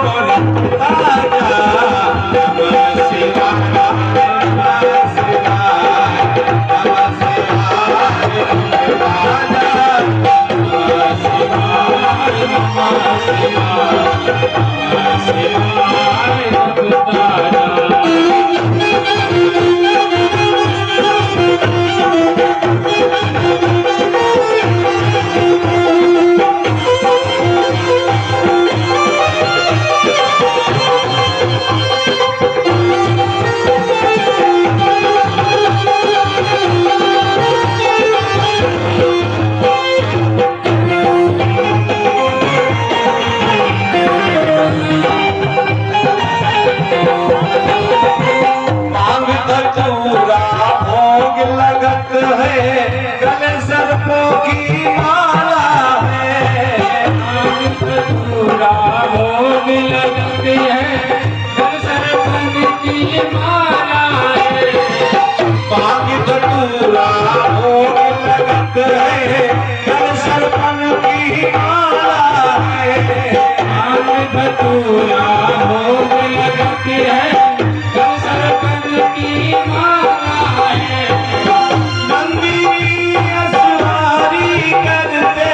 पूरा भोग लगती है, जब सरपन की माला है। नंदी की असवारी करते,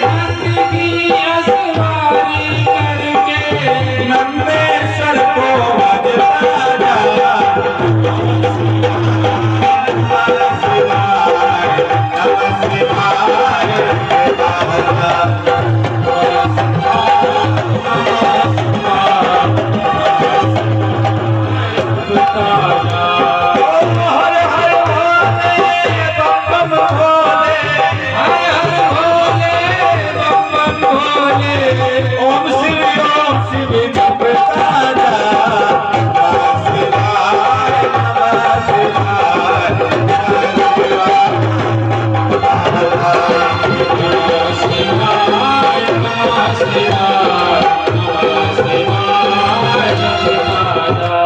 नंद की असवारी करके, नंदे सर को बजता जा। नमः शिवाय, नमः शिवाय, हर हर भोले बम बम भोले, हर हर भोले बम बम भोले। ओम शिव जपता जा। नमः शिवाय, नमः शिवाय, नमः शिवाय। नमः शिवाय, नमः शिवाय, नमः शिवाय, जपता जा।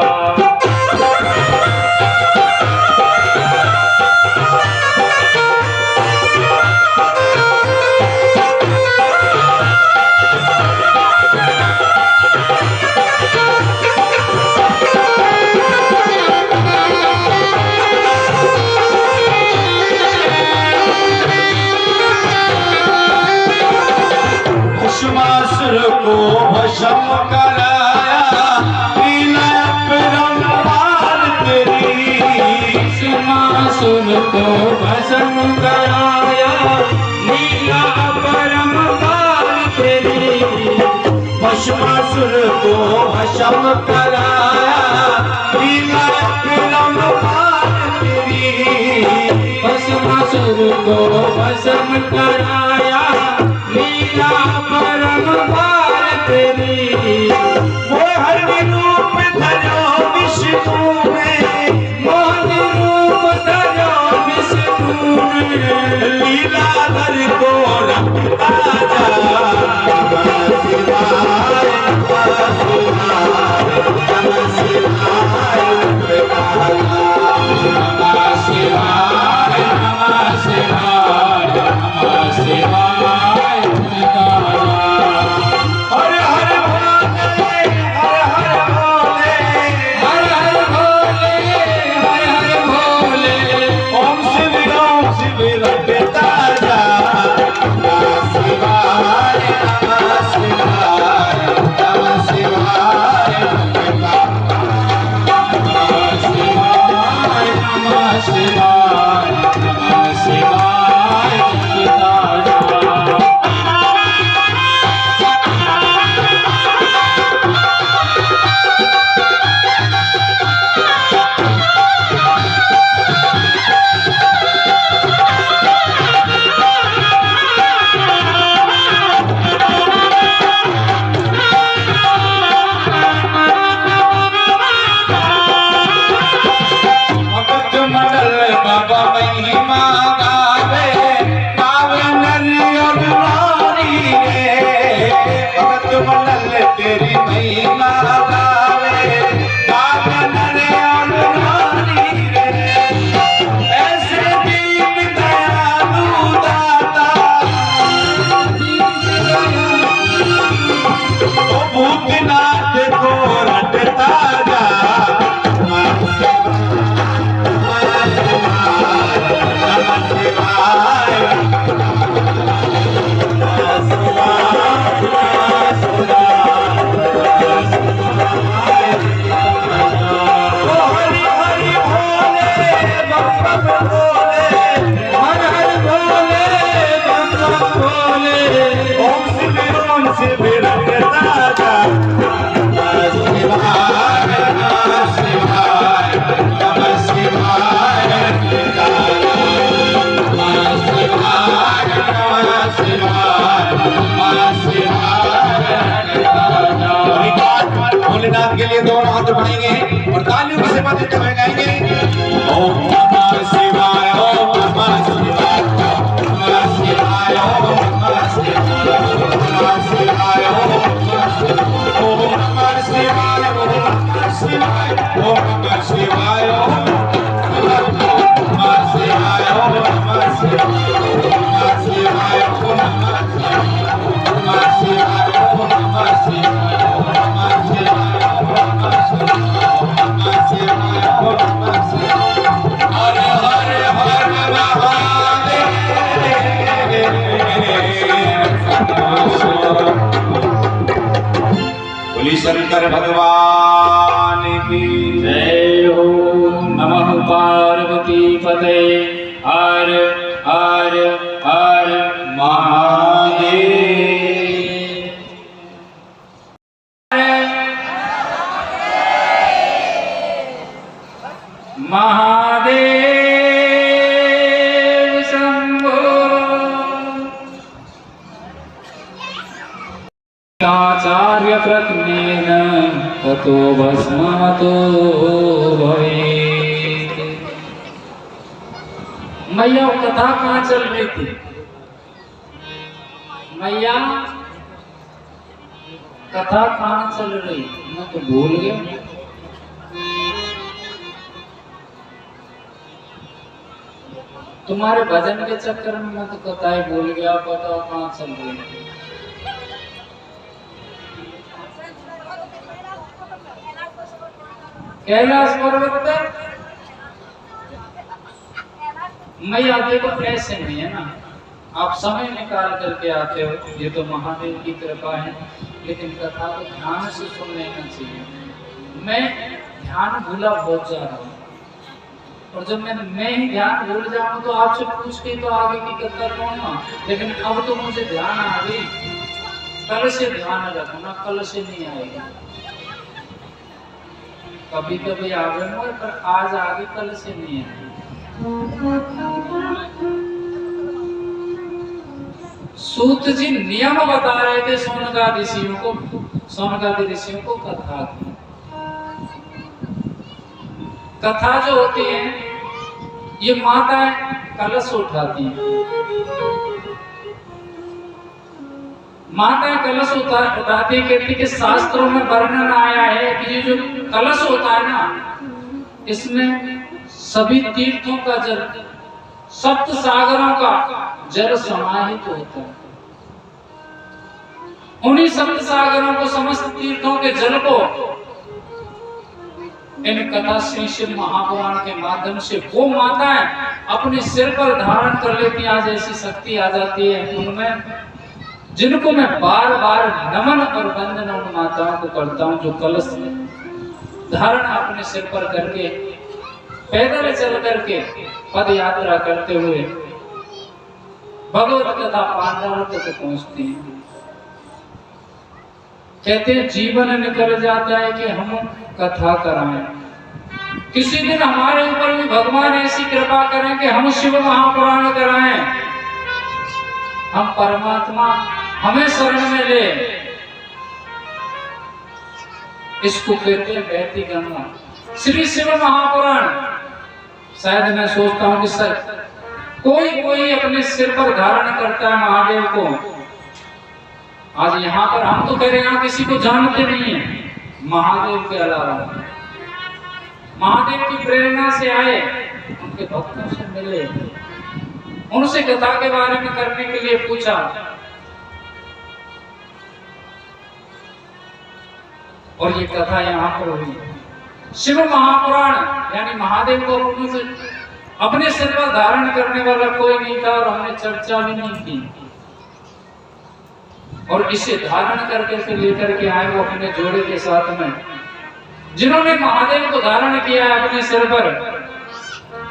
भस्मासुर को भस्म कराया, लीला अपरंपार तेरी। भस्मासुर को भस्म कराया, लीला अपरंपार तेरी। भस्मासुर को भस्म कराया, लीला अपरंपार तेरी। भस्मासुर को भस्म कराया, लीला परम्पार तेरी। मोहन रूप धरो विष्णु ने, मोहन रूप धरो विष्णु ने, लीलाधर को रखता जा। नमः शिवाय, नमः शिवाय, नमः शिवाय, नमः शिवाय, नमः शिवाय, नमः शिवाय, हर हर भोले, हर हर भोले, हर हर भोले, हर हर भोले। ओम शिव रटता जा। नमः शिवाय, नमः शिवाय, नमः शिवाय, नमः शिवाय, नमः शिवाय, नमः शिवाय, जपता जा। भक्त मंडल बाबा महिमा गावे, गावे नर और नारी रे। भक्त मंडल तेरी महिमा गावे, गावे नर और नारी रे। ऐसे दीन दयालु दाता, ओ भूतनाथ को रटता जा। नमः शिवाय, नमः शिवाय। ओ हरि हरि भोले बम बम भोले, हर हर भोले बम बम भोले। ओम शिव रटता जा। नमः शिवाय, नमः शिवाय, नमः शिवाय, नमः शिवाय, नमः शिवाय, नमः शिवाय। भोलेनाथ के लिए दोनों हाथ उठाएंगे और तालियों की सेवा देते हुए गाएंगे। ओम नमः शिवाय, ओम नमः शिवाय, नमः शिवाय, ओम नमः शिवाय, नमः शिवाय, ओम नमः शिवाय, ओम नमः शिवाय, ओम नमः शिवाय, ओम नमः शिवाय, ओम नमः शिवाय, ओम नमः शिवाय, ओम नमः शिवाय, ओम नमः शिवाय, ओम नमः शिवाय, ओम नमः शिवाय। भगवान की जय हो। नमः पार्वती पते हर हर हर महादेव। महादेव शंभो। आचार्य प्रज्ञेन ततो भस्मतो भवेत्। मैया वो कथा कहाँ चल रही थी? मैया कथा कहाँ चल रही? मैं तो भूल गया। तुम्हारे भजन के चक्कर में मैं तो कथाएं भूल गया। बताओ कहाँ चल रही है? कैलाश पर्वत पर। मैया देखो ऐसे नहीं है ना, आप समय निकाल करके आते हो, ये तो महादेव की कृपा है, लेकिन कथा को ध्यान से सुन लेना चाहिए। मैं ध्यान भूला बहुत जा रहा हूँ, और जब मैं ही ध्यान भूल जाऊं तो आपसे पूछ के तो आगे की कथा कहूंगा, लेकिन अब तो मुझे ध्यान आ गई। कल से ध्यान रखना, कल से नहीं आएगा। कभी कभी आ गए पर आज आगे, कल से नहीं आएगा। सूत जी नियम बता रहे थे सोनकादि ऋषियों को कथा की। कथा जो होती है ये माताएं कलश उठाती हैं। माताएं कलश उठाती कहती कि शास्त्रों में वर्णन आया है कि ये जो कलश होता है ना, इसमें सभी तीर्थों का जल, सप्त सागरों का जल समाहित होता है। उन्हीं सप्त सागरों को, समस्त तीर्थों के जल को इन कथा श्री शिव महापुराण के माध्यम से वो माताएं अपने सिर पर धारण कर लेती हैं। आज ऐसी शक्ति आ जाती है उनमें, जिनको मैं बार बार नमन और वंदन उन माताओं को करता हूं जो कलश धारण अपने सिर पर करके पैदल चल करके पद यात्रा करते हुए भगवत कथा पांडवों तक पहुंचती हैं। कहते हैं जीवन निकल जाता है कि हम कथा कराएं। किसी दिन हमारे ऊपर भी भगवान ऐसी कृपा करें कि हम शिव महापुराण कराएं, हम परमात्मा हमें शरण में ले। इसको कहते हैं बहती गंगा, श्री शिव महापुराण। शायद मैं सोचता हूं कि सर कोई अपने सिर पर धारण करता है महादेव को। आज यहाँ पर हम तो कह रहे हैं किसी को जानते नहीं है महादेव के अलावा। महादेव की प्रेरणा से आए, उनके भक्तों से मिले, उनसे कथा के बारे में करने के लिए पूछा, और ये कथा यहाँ पर हुई। शिव महापुराण यानी महादेव को अपने सिर पर धारण करने वाला कोई नहीं था, और हमने चर्चा भी नहीं की। और इसे धारण करके लेकर के आए वो अपने जोड़े के साथ में, जिन्होंने महादेव को धारण किया है अपने सिर पर।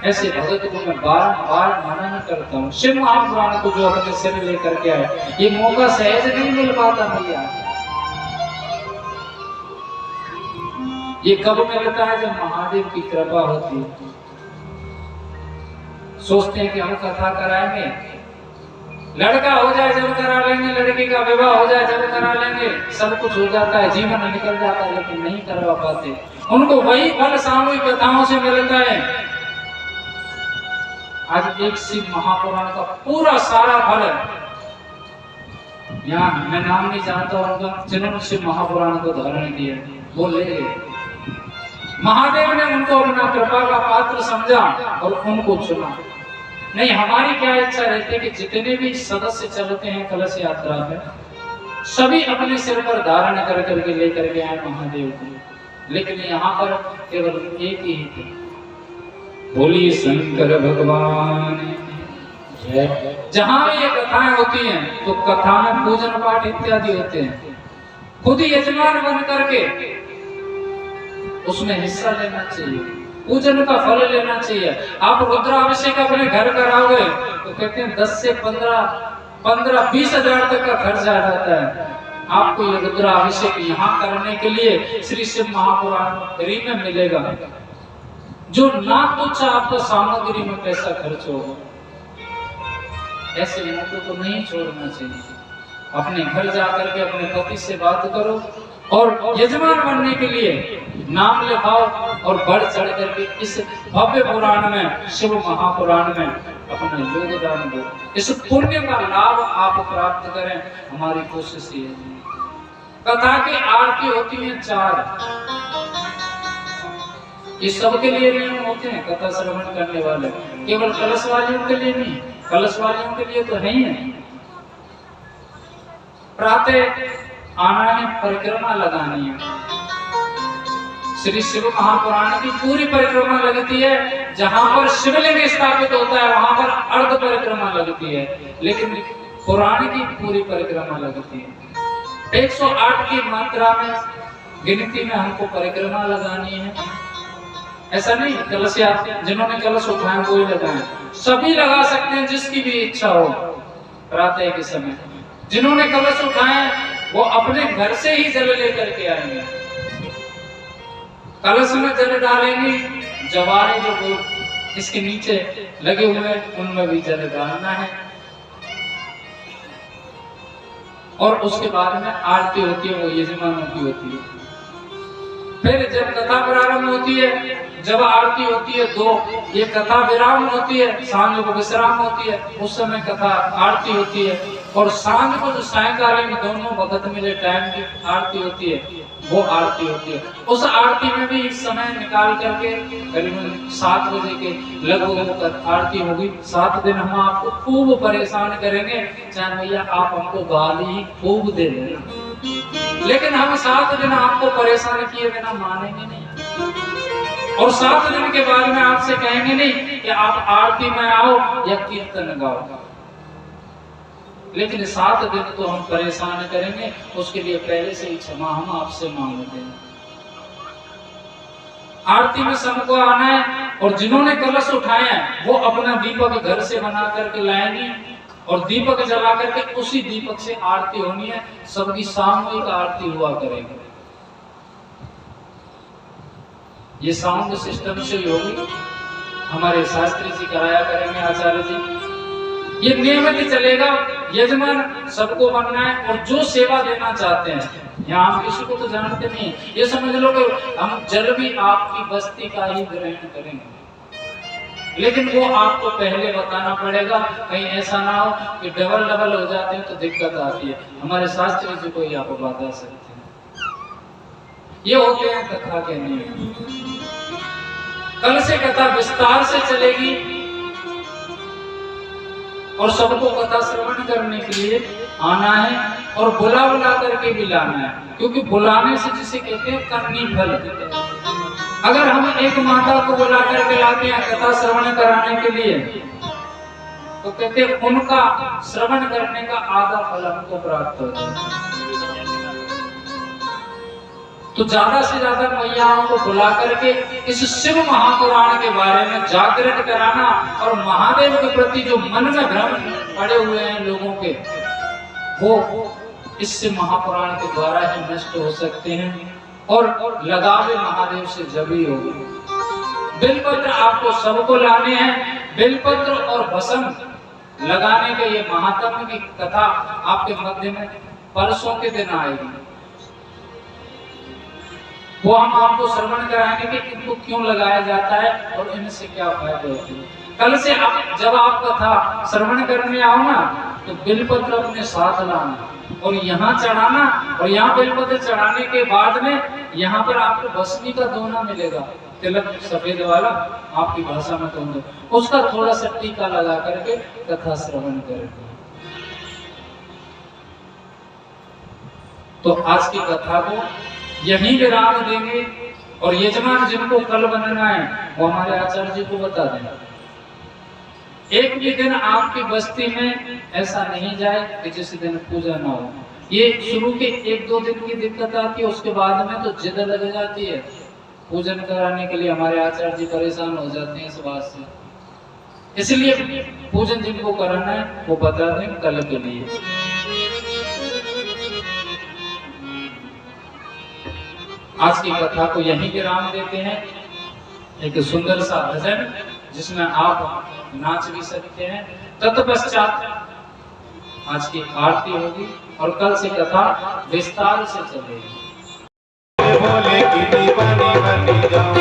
ऐसे भगत को मैं बार मनन करता हूँ। शिव महापुराण को जो अपने सिर लेकर के आए, ये मौका सहज नहीं मिल पाता भैया। ये कब मिलता है? जब महादेव की कृपा होती है। सोचते हैं कि हम कथा कराएंगे, लड़का हो जाए जब करा लेंगे, लड़की का विवाह हो जाए जब करा लेंगे, सब कुछ हो जाता है, जीवन निकल जाता है, लेकिन नहीं करवा पाते। उनको वही फल सामूहिक कथाओं से मिलता है। आज एक शिव महापुराण का पूरा सारा फल, यहाँ मैं नाम नहीं जानता उनका, जिन्होंने शिव महापुराण को धारण किया वो ले गए। महादेव ने उनको अपना कृपा का पात्र समझा और उनको चुना। नहीं, हमारी क्या इच्छा रहती है कि जितने भी सदस्य चलते हैं कलश यात्रा में, सभी अपने सिर पर धारण कर करके लेकर के आए महादेव को। लेकिन यहाँ पर केवल एक ही थे, बोली शंकर भगवान। जहाँ भी ये कथाएं होती हैं तो कथा में पूजन पाठ इत्यादि होते हैं। खुद ही यजमान बन करके उसमें हिस्सा लेना चाहिए, पूजन का फल लेना चाहिए। आप रुद्राभिषेक अपने घर कराओगे तो कहते हैं 10 से 15-20 हजार तक का खर्च आ जाता है। आपको ये रुद्राभिषेक यहाँ करने के लिए श्री शिव महापुराण फ्री में मिलेगा, जो ना तुच्छ आपका सामग्री में पैसा खर्च होगा। ऐसे मौके को नहीं छोड़ना चाहिए। अपने घर जाकर के अपने पति से बात करो और यजमान बनने के लिए नाम लिखाओ और बढ़ चढ़ करके इस भव्य पुराण में, शिव महापुराण में अपना योगदान दो। इस पुण्य का लाभ आप प्राप्त करें, हमारी कोशिश ये है। कथा की आरती होती है 4, ये सबके लिए नियम होते हैं। कथा श्रवण करने वाले केवल कलश वालियों के लिए नहीं, कलश वालियों के लिए तो है ही है। प्रातः आना है, परिक्रमा लगानी है। श्री शिव महापुराण की पूरी परिक्रमा लगती है। जहां पर शिवलिंग स्थापित होता है वहां पर अर्ध परिक्रमा लगती है, लेकिन पुराण की पूरी परिक्रमा लगती है। 108 की मात्रा में गिनती में हमको परिक्रमा लगानी है। ऐसा नहीं कलश जिन्होंने कलश उठाए वो ही लगाए, सभी लगा सकते हैं जिसकी भी इच्छा हो। प्रातः के समय जिन्होंने कलश उठाए वो अपने घर से ही जल लेकर के आएंगे, कलश में जल डालेंगे। जवारे जो इसके नीचे लगे हुए हैं उनमें भी जल डालना है। और उसके बाद में आरती होती है, वो यजमानों की होती है। फिर जब कथा प्रारंभ होती है, जब आरती होती है 2, ये कथा विराम होती है, सांझ को विश्राम होती है, उस समय कथा आरती होती है। और सांझ को जो सायंकालीन दोनों वक्त मिले टाइम की आरती होती है, वो आरती होती है। उस आरती में भी समय निकाल करके करीबन 7 बजे के लगभग आरती होगी। 7 दिन हम आपको खूब परेशान करेंगे, चाहे भैया आप हमको गाली ही खूब दे देना, लेकिन हम 7 दिन आपको परेशान किए बिना मानेंगे नहीं। और 7 दिन के बाद में आपसे कहेंगे नहीं कि आप आरती में आओ या कीर्तन गाओ, लेकिन 7 दिन तो हम परेशान करेंगे। उसके लिए पहले से ही क्षमा हम आपसे मांगते हैं। आरती में सबको आना है और जिन्होंने कलश उठाए हैं वो अपना दीपक घर से बना करके लाएंगे और दीपक जला करके उसी दीपक से आरती होनी है। सबकी सामूहिक आरती हुआ करेगी। ये साउंड सिस्टम से ही होगी, हमारे शास्त्री जी कराया करेंगे, आचार्य जी। ये नियमित चलेगा। यजमान सबको बनना है और जो सेवा देना चाहते हैं, यहाँ हम किसी को तो जानते नहीं, ये समझ लो कि हम जल भी आपकी बस्ती का ही ग्रहण करेंगे, लेकिन वो आपको पहले बताना पड़ेगा, कहीं ऐसा ना हो कि डबल हो जाते हैं तो दिक्कत आती है। हमारे शास्त्री जी को ही आप बता सकते हैं। ये होते हैं कथा के नियम। कल से कथा विस्तार से चलेगी और सबको कथा श्रवण करने के लिए आना है और बुला करके भी लाना है, क्योंकि बुलाने से जिसे कहते हैं करनी फल। अगर हम एक माता को बुला करके लाते हैं कथा श्रवण कराने के लिए, तो कहते हैं उनका श्रवण करने का आधा फल हमको प्राप्त होता है। तो ज्यादा से ज्यादा मैयाओं को बुला करके इस शिव महापुराण के बारे में जागृत कराना और महादेव के प्रति जो मन में भ्रम पड़े हुए हैं लोगों के, वो इस शिव महापुराण के द्वारा ही नष्ट हो सकते हैं। और लगावे महादेव से जभी होगी। बिलपत्र आपको सबको लाने हैं। बिलपत्र और भस्म लगाने के ये महात्म्य की कथा आपके मध्य में परसों के दिन आएगी। वो हम आपको श्रवण कराएंगे कि इनको क्यों लगाया जाता है और इनसे क्या फायदे होते हैं। कल से आप जब आप कथा श्रवण करने आओ ना, तो बिलपत्र अपने साथ लाना और यहाँ चढ़ाना, और यहाँ बिलपत्र चढ़ाने के बाद में यहाँ पर आपको भस्मी का दोना मिलेगा, तिलक सफेद वाला, आपकी भाषा में तो उसका थोड़ा सा टीका लगा करके कथा श्रवण करेंगे। तो आज की कथा को यहीं विराम देंगे और यजमान जिनको कल बनना है वो हमारे आचार्य जी को बता दें। एक भी दिन आपकी बस्ती में ऐसा नहीं जाए कि जिस दिन पूजा ना हो। ये शुरू के 1-2 दिन की दिक्कत आती है, उसके बाद में तो जिद लग जाती है पूजन कराने के लिए हमारे आचार्य जी परेशान हो जाते हैं इस बात से, इसलिए पूजन जिनको कराना है वो बता दें कल के लिए। आज की कथा को यहीं विराम देते हैं। एक सुंदर सा भजन जिसमें आप नाच भी सकते हैं। तत्पश्चात आज की आरती होगी और कल से कथा विस्तार से चलेगी। भोले की दीवानी बनी जाऊं,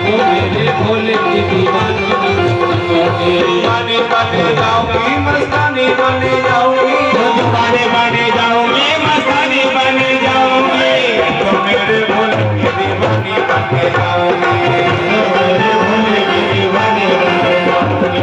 मेरे भोले की दीवानी दीवानी बने जाऊंगी, मस्तानी बने जाऊंगी, दीवानी बने जाऊंगी, मस्तानी बने जाऊंगी, तो मेरे भोले की दीवानी बने जाऊंगी, मेरे भोले की दीवानी बने जाऊंगी।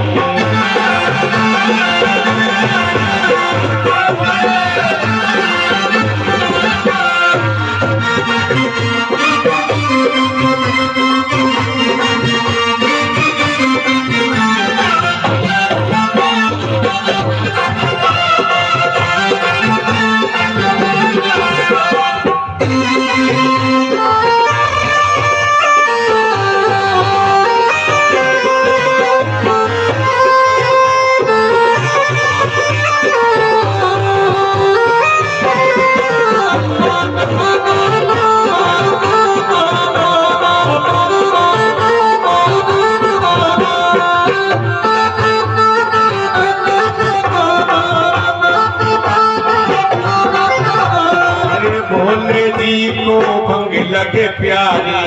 भोले जी को भंग लगे प्यारी,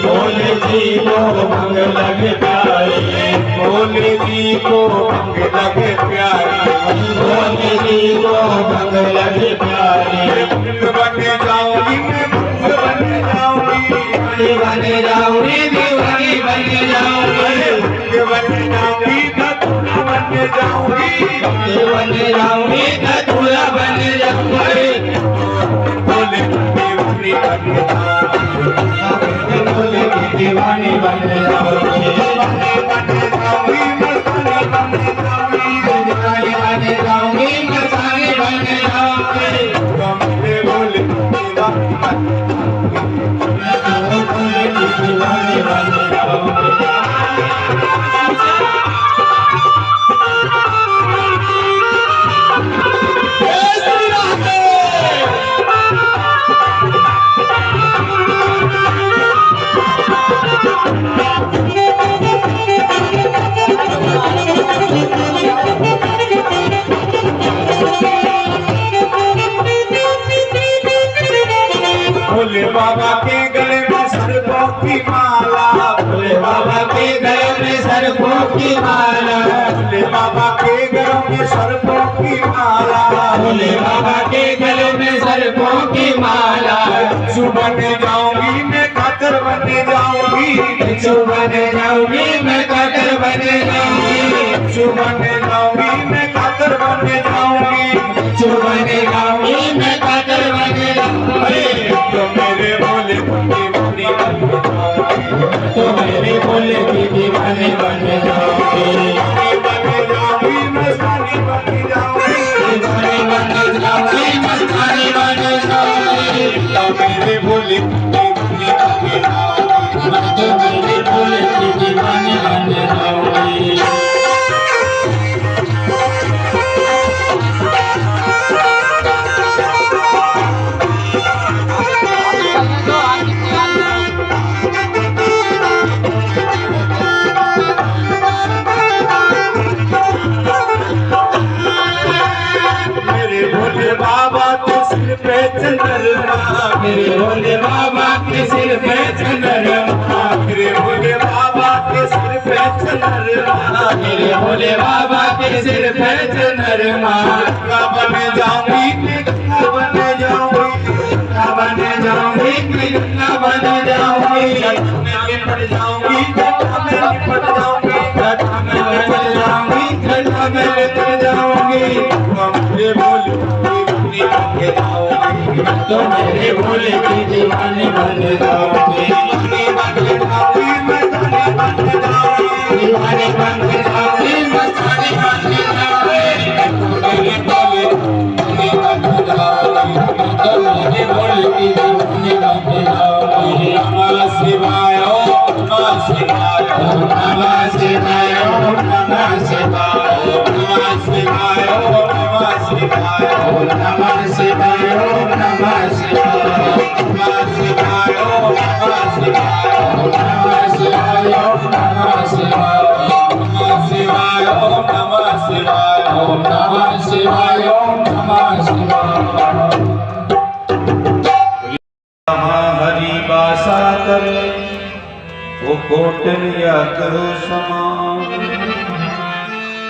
भोले जी को भंग लगे प्यारी, भोले जी को भंग लगे प्यारी, भोले जी को भंग लगे प्यारी। भंग बने जाऊंगी मैं, भंग बने जाऊंगी, बने जाऊंगी, दीवानी बने जाऊंगी, भंग बने जाऊंगी, धतूरा बने जाऊंगी, बने जाऊंगी, धतूरा बने जाऊंगी। भोले की दीवानी बन जाऊंगी, भोले की दीवानी बन जाऊंगी, बने जाऊंगी, मस्तानी बन जाऊंगी, दीवानी बन जाऊंगी, मस्तानी बन जाऊंगी, तो मेरे भोले की दीवानी बन जाऊंगी, भोले की दीवानी बन जाऊंगी। भोले बाबा के गले में सर्पों की माला, भोले बाबा के गले में सर्पों की माला, भोले बाबा के गले में सर्पों की माला, भोले बाबा के गले में सर्पों की माला। भिक्षु बने जाऊंगी मैं, कातर बने जाऊंगी, भिक्षु बने जाऊंगी मैं, कातर बने जाऊंगी, भिक्षु बने जाऊंगी मैं, कातर बने जाऊंगी, भिक्षु बने जाऊंगी मैं, कातर बने जाऊंगी। तो मेरे भोले की दीवानी बन जाऊंगी, तो मेरे भोले की दीवानी बन जाऊंगी, बने जाऊंगी, मस्तानी बन जाऊंगी, दीवानी बन जाऊंगी, मस्तानी बन जाऊंगी, तो मेरे भोले की दीवानी बन जाऊंगी, तो मेरे भोले की दीवानी बन जाऊंगी। मेरे भोले बाबा के सिर पे चंद्रमा, मेरे भोले बाबा के सिर पे चंद्रमा, मेरे भोले बाबा के सिर पे चंद्रमा, मेरे भोले बाबा के सिर पे चंद्रमा। गंगा बने जाऊंगी, गंगा बने जाऊंगी, गंगा बने जाऊंगी, गंगा बने जाऊंगी, जटा में लिपट जाऊंगी, जटा में लिपट जाऊंगी, जटा में लिपट जाऊंगी, जटा में लिपट जाऊंगी। मेरे भोले की दीवानी बन जाऊंगी, तो मेरे भोले की दीवानी बन जाऊंगी, दीवानी बन जाऊंगी, मस्तानी बन जाऊंगी, दीवानी बन जाऊंगी, मस्तानी बन जाऊंगी, तो मेरे भोले की दीवानी बन जाऊंगी, तो मेरे भोले की दीवानी बन जाऊंगी। नमः शिवाय। हरि बासा करे वो कोटन या करो समान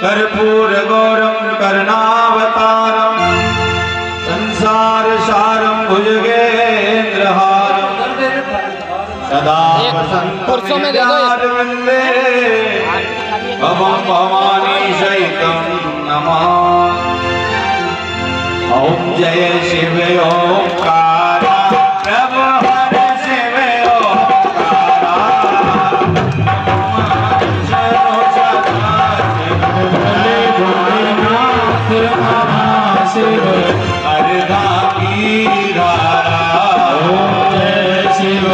कर्पूर गौरम कर्णावतारम संसार सारम भुजगेंद्रहारम सदा पुरुषों में दे दो वंदे भवं भवानी सहितं नमः। ओम जय शिव ओंकार प्रभु हर शिव ओंकारा शरणो सदा शिव हरदा की धारा। ओम जय शिव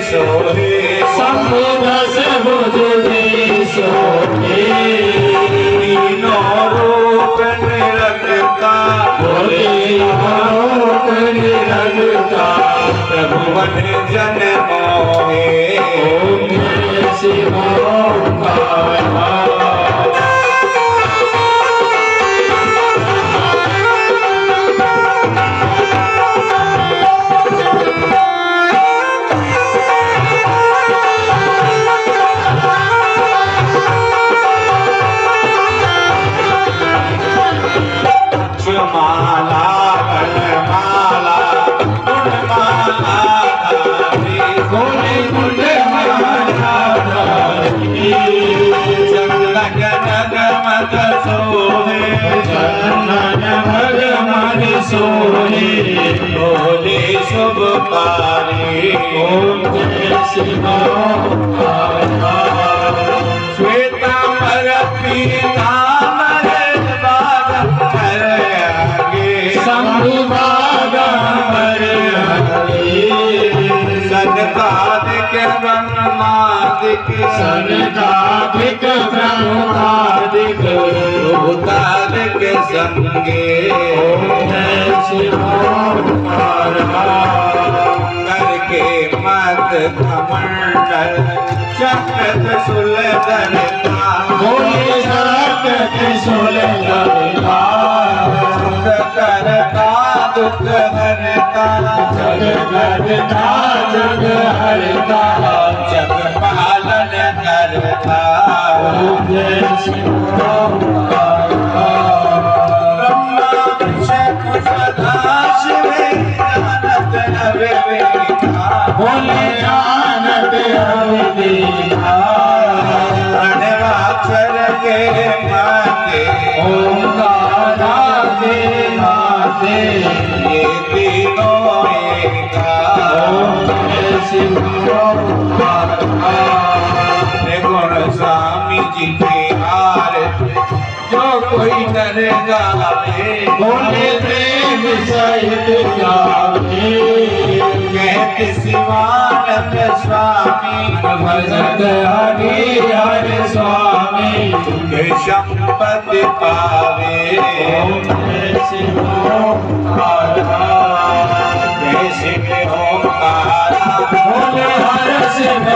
सोहे संभुदस भुजते सोहे तीनों रूप निरखता रूप निरखता प्रभु मन जन मोहे। ओम जय शिव ओंकार माला गणमाला गुणमाला चंदन नगमग सोहे चंदन भगमन सोहे बोले शुभकारी। ओम जय शिव श्वेतांबर पीतांबर सनकादिक ब्रह्मादिक सनकादिक ब्रह्मादिक भूतादिक संगे। ओम जय शिव ओंकार करके मत कमंडल चक्रत सुलधरता बोले चक्रत सुलधरता करता दुख हरता जग करता जग हरता जग पालन करता। ओम जय शिव ओंकार ब्रह्मा विष्णु सदा शिव जानत अविवेका बोले जानत अविवेका प्रणवाक्षर के माते ओंकार के माते ये तीनों एका। ओम जय शिव ओंकार गुण स्वामी जी की आरती जो कोई नर गावे बोले प्रेम सहित गावे कहते शिवानंद स्वामी भजत हरि हरि स्वामी के संपत्ति पावे। ओम जय शिव ओंकार जय शिव ओंकार बोले हर शिव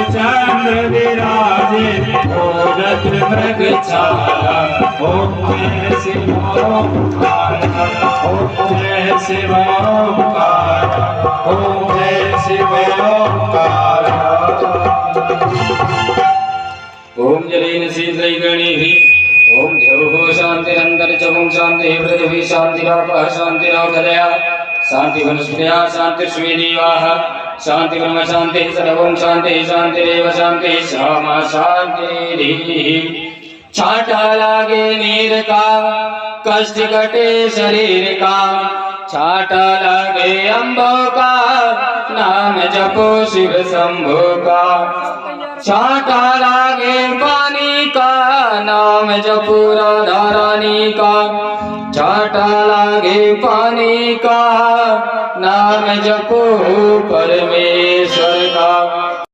चंद्र विराजे मृगछाला ओम जय शिव ओंकार ओम जय शिव ओंकार ओम जय शिव ओंकार ओम जलेन शीतलैगणिः ओम द्यौः शान्तिरन्तरिक्षं शान्तिः पृथिवी शान्तिरापः शान्तिरौषधयः शान्तिवनस्पतयः शान्तिर्श्वेदेवाः शान्तिब्रह्म शान्तिः सर्वं शान्तिः शान्तिरेव शान्तिः श्यामा शान्तिः छाटा लागे नीर का कष्ट कटे शरीर का छाटा लागे अम्बो का नाम जपो शिव शंभो का छाटा लागे पानी का नाम जपो राधा रानी का छाटा लागे पानी का नाम जपो परमेश्वर